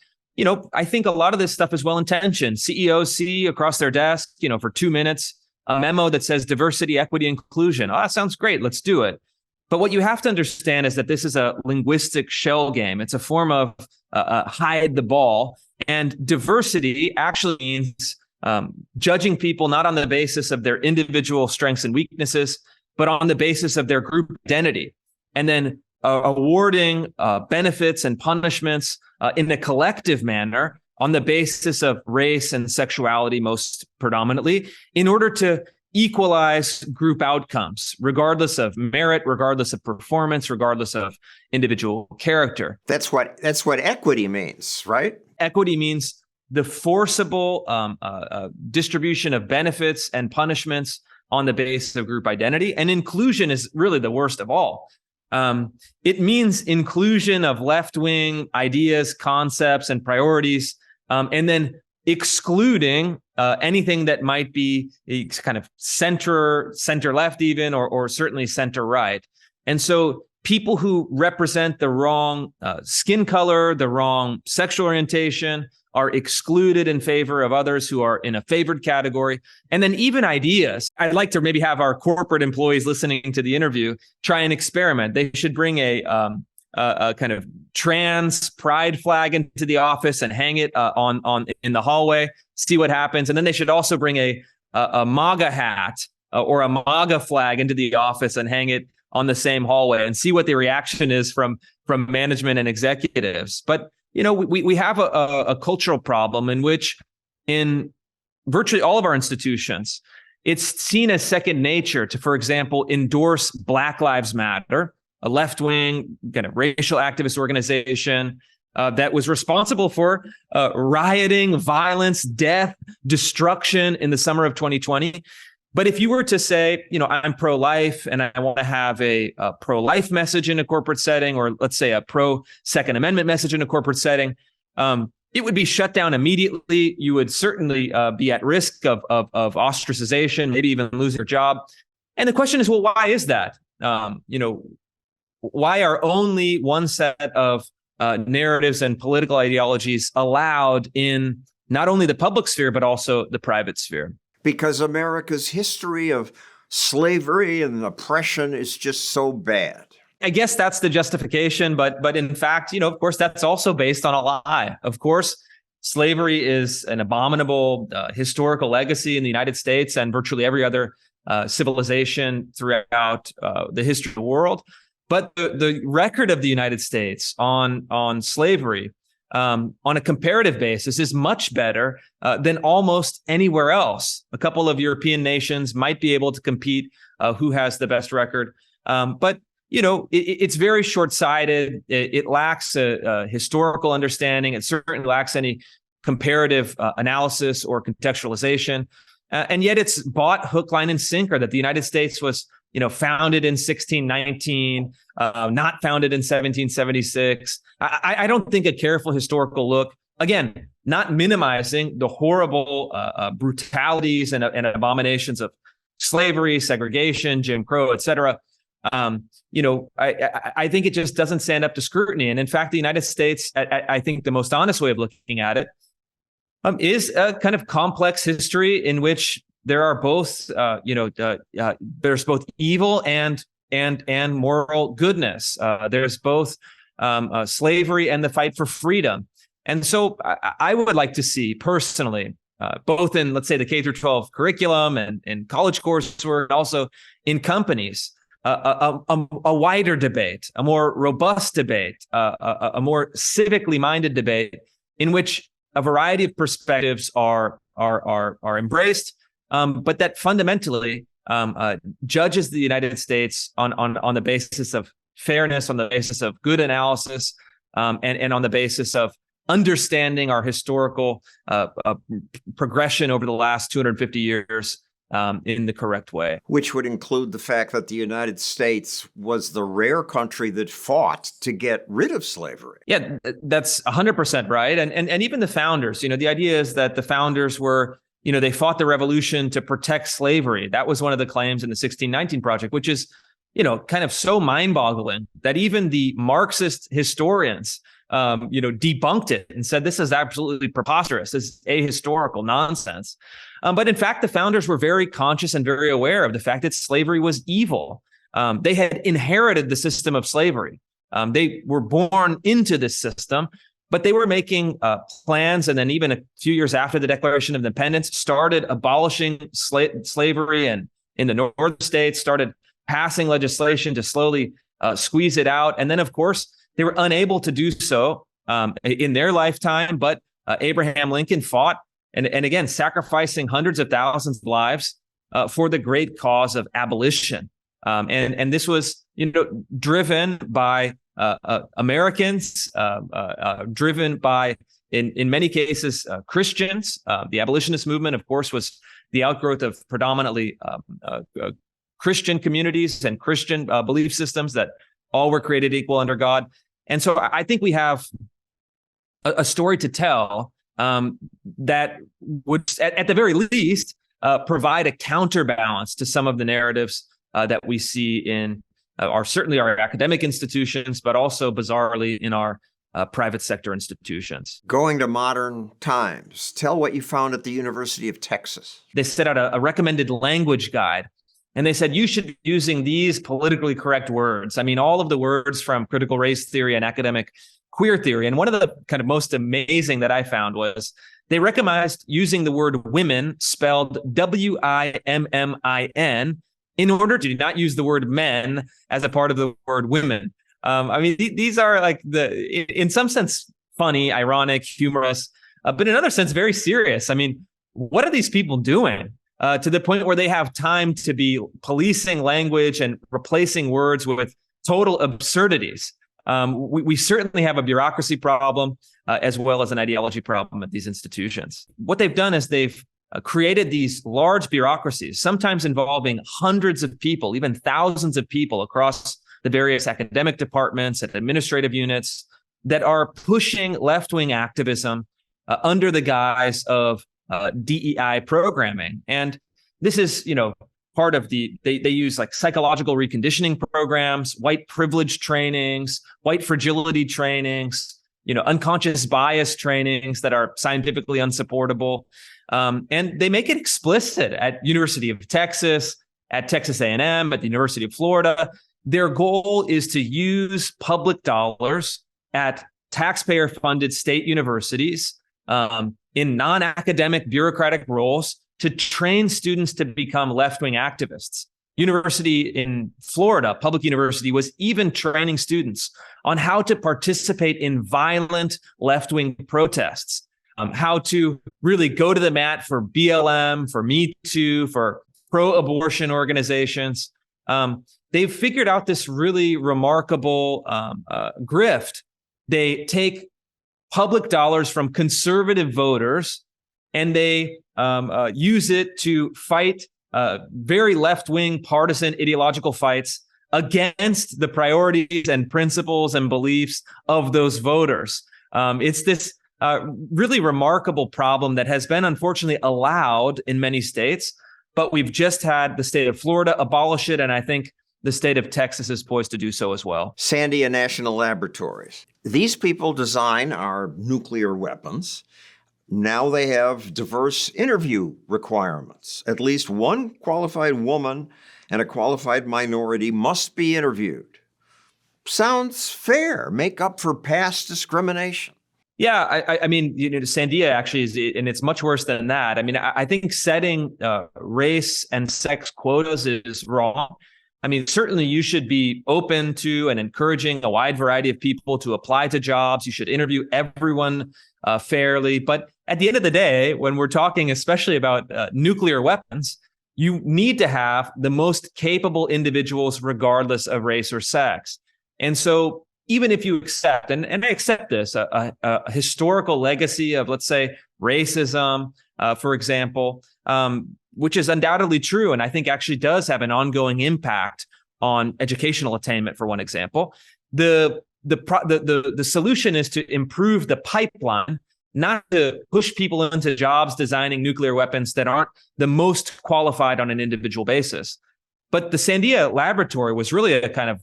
I think a lot of this stuff is well-intentioned. CEOs see across their desk, for 2 minutes, a memo that says diversity, equity, inclusion. Oh, that sounds great. Let's do it. But what you have to understand is that this is a linguistic shell game. It's a form of hide the ball. And diversity actually means judging people not on the basis of their individual strengths and weaknesses, but on the basis of their group identity. And then awarding benefits and punishments in a collective manner on the basis of race and sexuality, most predominantly, in order to equalize group outcomes, regardless of merit, regardless of performance, regardless of individual character. That's what equity means, right? Equity means the forcible distribution of benefits and punishments on the basis of group identity. And inclusion is really the worst of all. It means inclusion of left-wing ideas, concepts, and priorities, and then excluding anything that might be a kind of center left even, or certainly center right. And so people who represent the wrong skin color, the wrong sexual orientation, are excluded in favor of others who are in a favored category. And then even ideas. I'd like to maybe have our corporate employees listening to the interview try an experiment. They should bring a kind of trans pride flag into the office and hang it on in the hallway, see what happens. And then they should also bring a MAGA hat or a MAGA flag into the office and hang it on the same hallway and see what the reaction is from management and executives. But we have a cultural problem in which, in virtually all of our institutions, it's seen as second nature to, for example, endorse Black Lives Matter, a left-wing kind of racial activist organization that was responsible for rioting, violence, death, destruction in the summer of 2020. But if you were to say, I'm pro-life and I want to have a pro-life message in a corporate setting, or let's say a pro-Second Amendment message in a corporate setting, it would be shut down immediately. You would certainly be at risk of ostracization, maybe even lose your job. And the question is, well, why is that? Why are only one set of narratives and political ideologies allowed in not only the public sphere, but also the private sphere? Because America's history of slavery and oppression is just so bad. I guess that's the justification, but in fact, of course, that's also based on a lie. Of course, slavery is an abominable historical legacy in the United States and virtually every other civilization throughout the history of the world. But the record of the United States on slavery, on a comparative basis, is much better than almost anywhere else. A couple of European nations might be able to compete who has the best record. But it's very short-sighted. It lacks a historical understanding. It certainly lacks any comparative analysis or contextualization. And yet it's bought hook, line, and sinker that the United States was founded in 1619, not founded in 1776. I don't think a careful historical look, again, not minimizing the horrible brutalities and abominations of slavery, segregation, Jim Crow, et cetera. I think it just doesn't stand up to scrutiny. And in fact, the United States, I think the most honest way of looking at it is a kind of complex history in which there are both, there's both evil and moral goodness. There's both slavery and the fight for freedom. And so I would like to see personally, both in, let's say, the K through 12 curriculum and in college coursework, and also in companies, a wider debate, a more robust debate, a more civically minded debate in which a variety of perspectives are embraced, but that fundamentally judges the United States on the basis of fairness, on the basis of good analysis, and on the basis of understanding our historical progression over the last 250 years in the correct way. Which would include the fact that the United States was the rare country that fought to get rid of slavery. Yeah, that's 100% right. And even the founders, the idea is that the founders were, they fought the revolution to protect slavery. That was one of the claims in the 1619 Project, which is, kind of so mind-boggling that even the Marxist historians, debunked it and said this is absolutely preposterous. This is ahistorical nonsense. But in fact, the founders were very conscious and very aware of the fact that slavery was evil. They had inherited the system of slavery. They were born into this system, but they were making plans, and then even a few years after the Declaration of Independence, started abolishing slavery, and in the northern states started passing legislation to slowly squeeze it out. And then, of course, they were unable to do so in their lifetime, but Abraham Lincoln fought, and again, sacrificing hundreds of thousands of lives for the great cause of abolition. And this was, driven by Americans, driven by, in many cases, Christians. The abolitionist movement, of course, was the outgrowth of predominantly Christian communities and Christian belief systems that all were created equal under God. And so I think we have a story to tell that would, at the very least, provide a counterbalance to some of the narratives that we see in certainly our academic institutions, but also bizarrely in our private sector institutions. Going to modern times, tell what you found at the University of Texas. They set out a recommended language guide, and they said you should be using these politically correct words. I mean, all of the words from critical race theory and academic queer theory. And one of the kind of most amazing that I found was they recommended using the word women spelled WIMMIN in order to not use the word men as a part of the word women. I mean, these are like in some sense, funny, ironic, humorous, but in another sense, very serious. I mean, what are these people doing to the point where they have time to be policing language and replacing words with total absurdities? We certainly have a bureaucracy problem as well as an ideology problem at these institutions. What they've done is they've created these large bureaucracies, sometimes involving hundreds of people, even thousands of people across the various academic departments and administrative units that are pushing left-wing activism under the guise of DEI programming. And this is, part of they use like psychological reconditioning programs, white privilege trainings, white fragility trainings, unconscious bias trainings that are scientifically unsupportable. And they make it explicit at University of Texas, at Texas A&M, at the University of Florida. Their goal is to use public dollars at taxpayer-funded state universities in non-academic bureaucratic roles to train students to become left-wing activists. University in Florida, public university, was even training students on how to participate in violent left-wing protests, how to really go to the mat for BLM, for Me Too, for pro-abortion organizations. They've figured out this really remarkable grift. They take public dollars from conservative voters and they use it to fight very left-wing partisan ideological fights against the priorities and principles and beliefs of those voters. It's this really remarkable problem that has been unfortunately allowed in many states, but we've just had the state of Florida abolish it, and I think the state of Texas is poised to do so as well. Sandia National Laboratories. These people design our nuclear weapons. Now they have diverse interview requirements. At least one qualified woman and a qualified minority must be interviewed. Sounds fair. Make up for past discrimination. Yeah, I mean, Sandia actually is, and it's much worse than that. I mean, I think setting race and sex quotas is wrong. I mean, certainly you should be open to and encouraging a wide variety of people to apply to jobs. You should interview everyone fairly. But at the end of the day, when we're talking especially about nuclear weapons, you need to have the most capable individuals regardless of race or sex. And so even if you accept, and I accept this, a historical legacy of, let's say, racism, for example, which is undoubtedly true, and I think actually does have an ongoing impact on educational attainment, for one example. The solution is to improve the pipeline, not to push people into jobs designing nuclear weapons that aren't the most qualified on an individual basis. But the Sandia Laboratory was really a kind of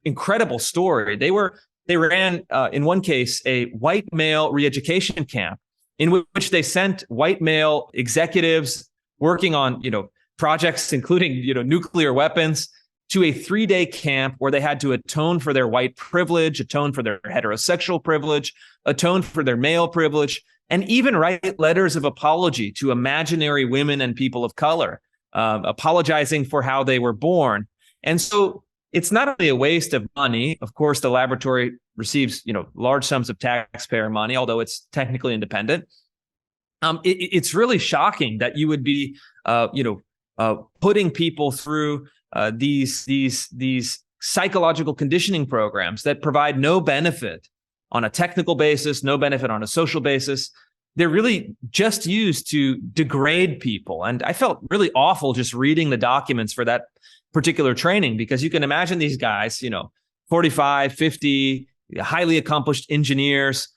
incredible story. They ran, in one case, a white male re-education camp in which they sent white male executives working on, projects including, nuclear weapons to a 3-day camp where they had to atone for their white privilege, atone for their heterosexual privilege, atone for their male privilege, and even write letters of apology to imaginary women and people of color, apologizing for how they were born. And so it's not only a waste of money. Of course, the laboratory receives, large sums of taxpayer money, although it's technically independent. It's really shocking that you would be, putting people through these psychological conditioning programs that provide no benefit on a technical basis, no benefit on a social basis. They're really just used to degrade people. And I felt really awful just reading the documents for that particular training, because you can imagine these guys, 45, 50, highly accomplished engineers,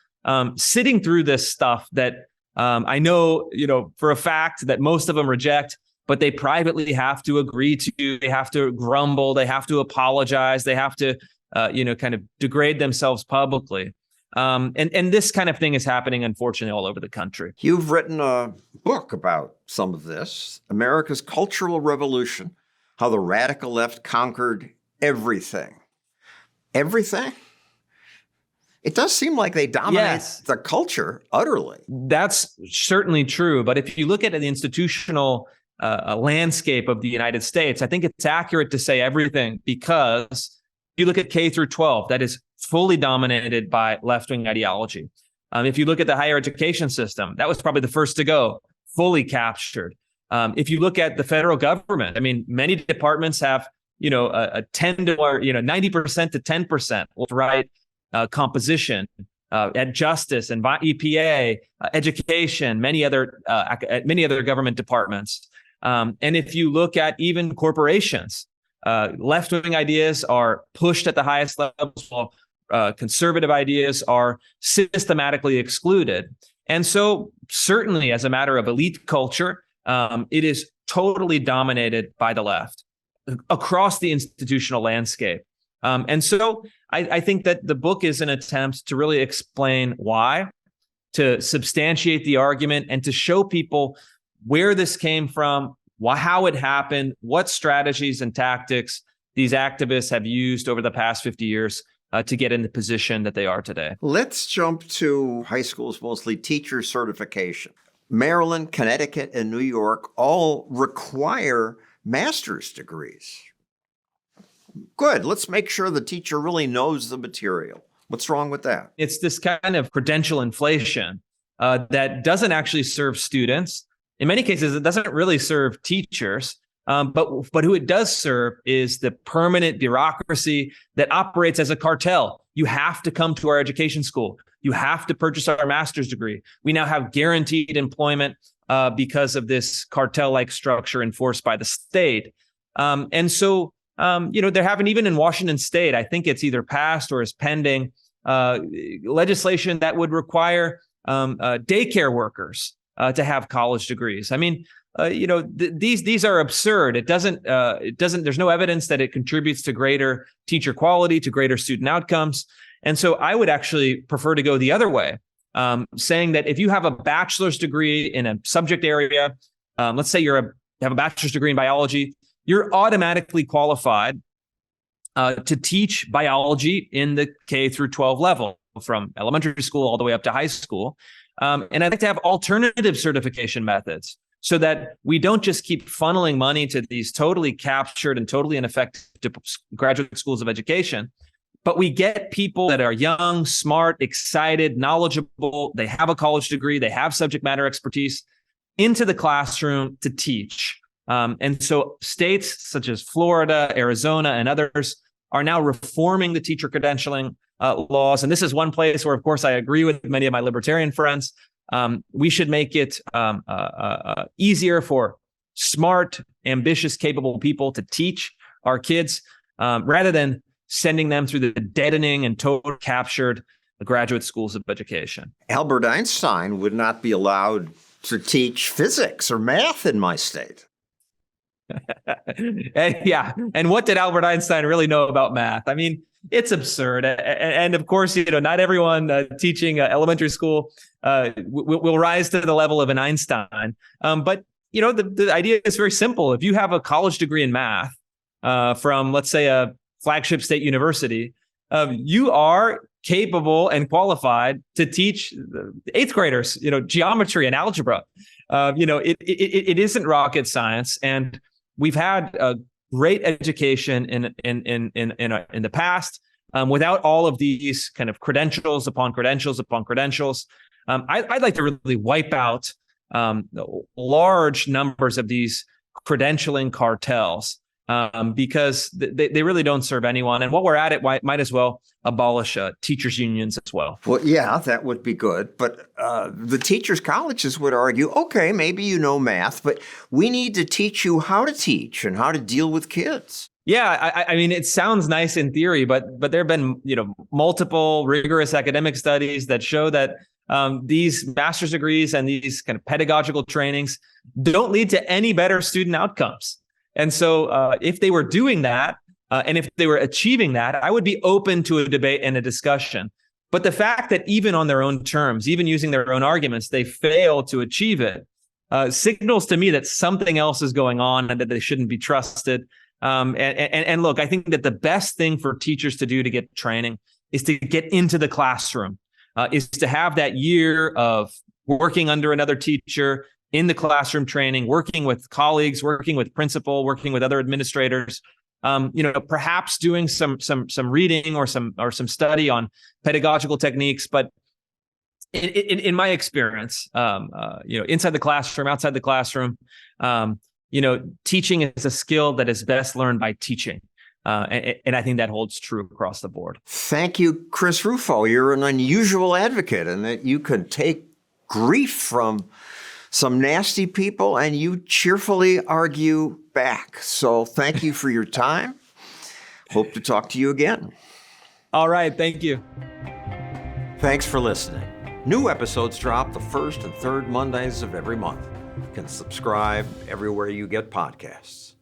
sitting through this stuff that I know, for a fact that most of them reject, but they privately have to agree to. They have to grumble. They have to apologize. They have to, kind of degrade themselves publicly. And this kind of thing is happening, unfortunately, all over the country. You've written a book about some of this, America's Cultural Revolution, How the Radical Left Conquered Everything. Everything? It does seem like they dominate the culture utterly. That's certainly true. But if you look at the institutional landscape of the United States, I think it's accurate to say everything, because if you look at K through 12, that is fully dominated by left-wing ideology. If you look at the higher education system, that was probably the first to go, fully captured. If you look at the federal government, I mean, many departments have, a 10 to 90% to 10% right composition at justice and EPA, education, many other government departments. And if you look at even corporations, left-wing ideas are pushed at the highest levels, while conservative ideas are systematically excluded. And so certainly as a matter of elite culture, it is totally dominated by the left across the institutional landscape. And so I think that the book is an attempt to really explain why, to substantiate the argument, and to show people where this came from, how it happened, what strategies and tactics these activists have used over the past 50 years to get in the position that they are today. Let's jump to high schools, mostly teacher certification. Maryland, Connecticut, and New York all require master's degrees. Good. Let's make sure the teacher really knows the material. What's wrong with that? It's this kind of credential inflation that doesn't actually serve students. In many cases, it doesn't really serve teachers. But who it does serve is the permanent bureaucracy that operates as a cartel. You have to come to our education school. You have to purchase our master's degree. We now have guaranteed employment because of this cartel-like structure enforced by the state. And so, there haven't, even in Washington State, I think it's either passed or is pending legislation that would require daycare workers to have college degrees. I mean, these are absurd. It doesn't, there's no evidence that it contributes to greater teacher quality, to greater student outcomes. And so I would actually prefer to go the other way, saying that if you have a bachelor's degree in a subject area, let's say you have a bachelor's degree in biology, you're automatically qualified to teach biology in the K through 12 level, from elementary school all the way up to high school. And I'd like to have alternative certification methods, so that we don't just keep funneling money to these totally captured and totally ineffective graduate schools of education, but we get people that are young, smart, excited, knowledgeable, they have a college degree, they have subject matter expertise, into the classroom to teach. And so states such as Florida, Arizona, and others are now reforming the teacher credentialing laws. And this is one place where, of course, I agree with many of my libertarian friends. We should make it easier for smart, ambitious, capable people to teach our kids, rather than sending them through the deadening and totally captured graduate schools of education. Albert Einstein would not be allowed to teach physics or math in my state. And what did Albert Einstein really know about math? I mean, it's absurd. And of course, not everyone teaching elementary school will rise to the level of an Einstein. But, the idea is very simple. If you have a college degree in math from, let's say, a flagship state university, you are capable and qualified to teach eighth graders, geometry and algebra. It isn't rocket science. And we've had a great education in the past without all of these kind of credentials upon credentials upon credentials. I'd like to really wipe out large numbers of these credentialing cartels because they really don't serve anyone. And while we're at it, might as well abolish teachers' unions as well. Well, yeah, that would be good. But the teachers' colleges would argue, okay, maybe you know math, but we need to teach you how to teach and how to deal with kids. Yeah, I mean, it sounds nice in theory, but there have been multiple rigorous academic studies that show that these master's degrees and these kind of pedagogical trainings don't lead to any better student outcomes. And so if they were doing that and if they were achieving that, I would be open to a debate and a discussion. But the fact that even on their own terms, even using their own arguments, they fail to achieve it signals to me that something else is going on and that they shouldn't be trusted. And look, I think that the best thing for teachers to do to get training is to get into the classroom, is to have that year of working under another teacher in the classroom training, working with colleagues, working with principal, working with other administrators, perhaps doing some reading or some study on pedagogical techniques. But in my experience, inside the classroom, outside the classroom, teaching is a skill that is best learned by teaching. And I think that holds true across the board. Thank you, Chris Rufo. You're an unusual advocate in that you can take grief from some nasty people and you cheerfully argue back. So thank you for your time. Hope to talk to you again. All right. Thank you. Thanks for listening. New episodes drop the first and third Mondays of every month. You can subscribe everywhere you get podcasts.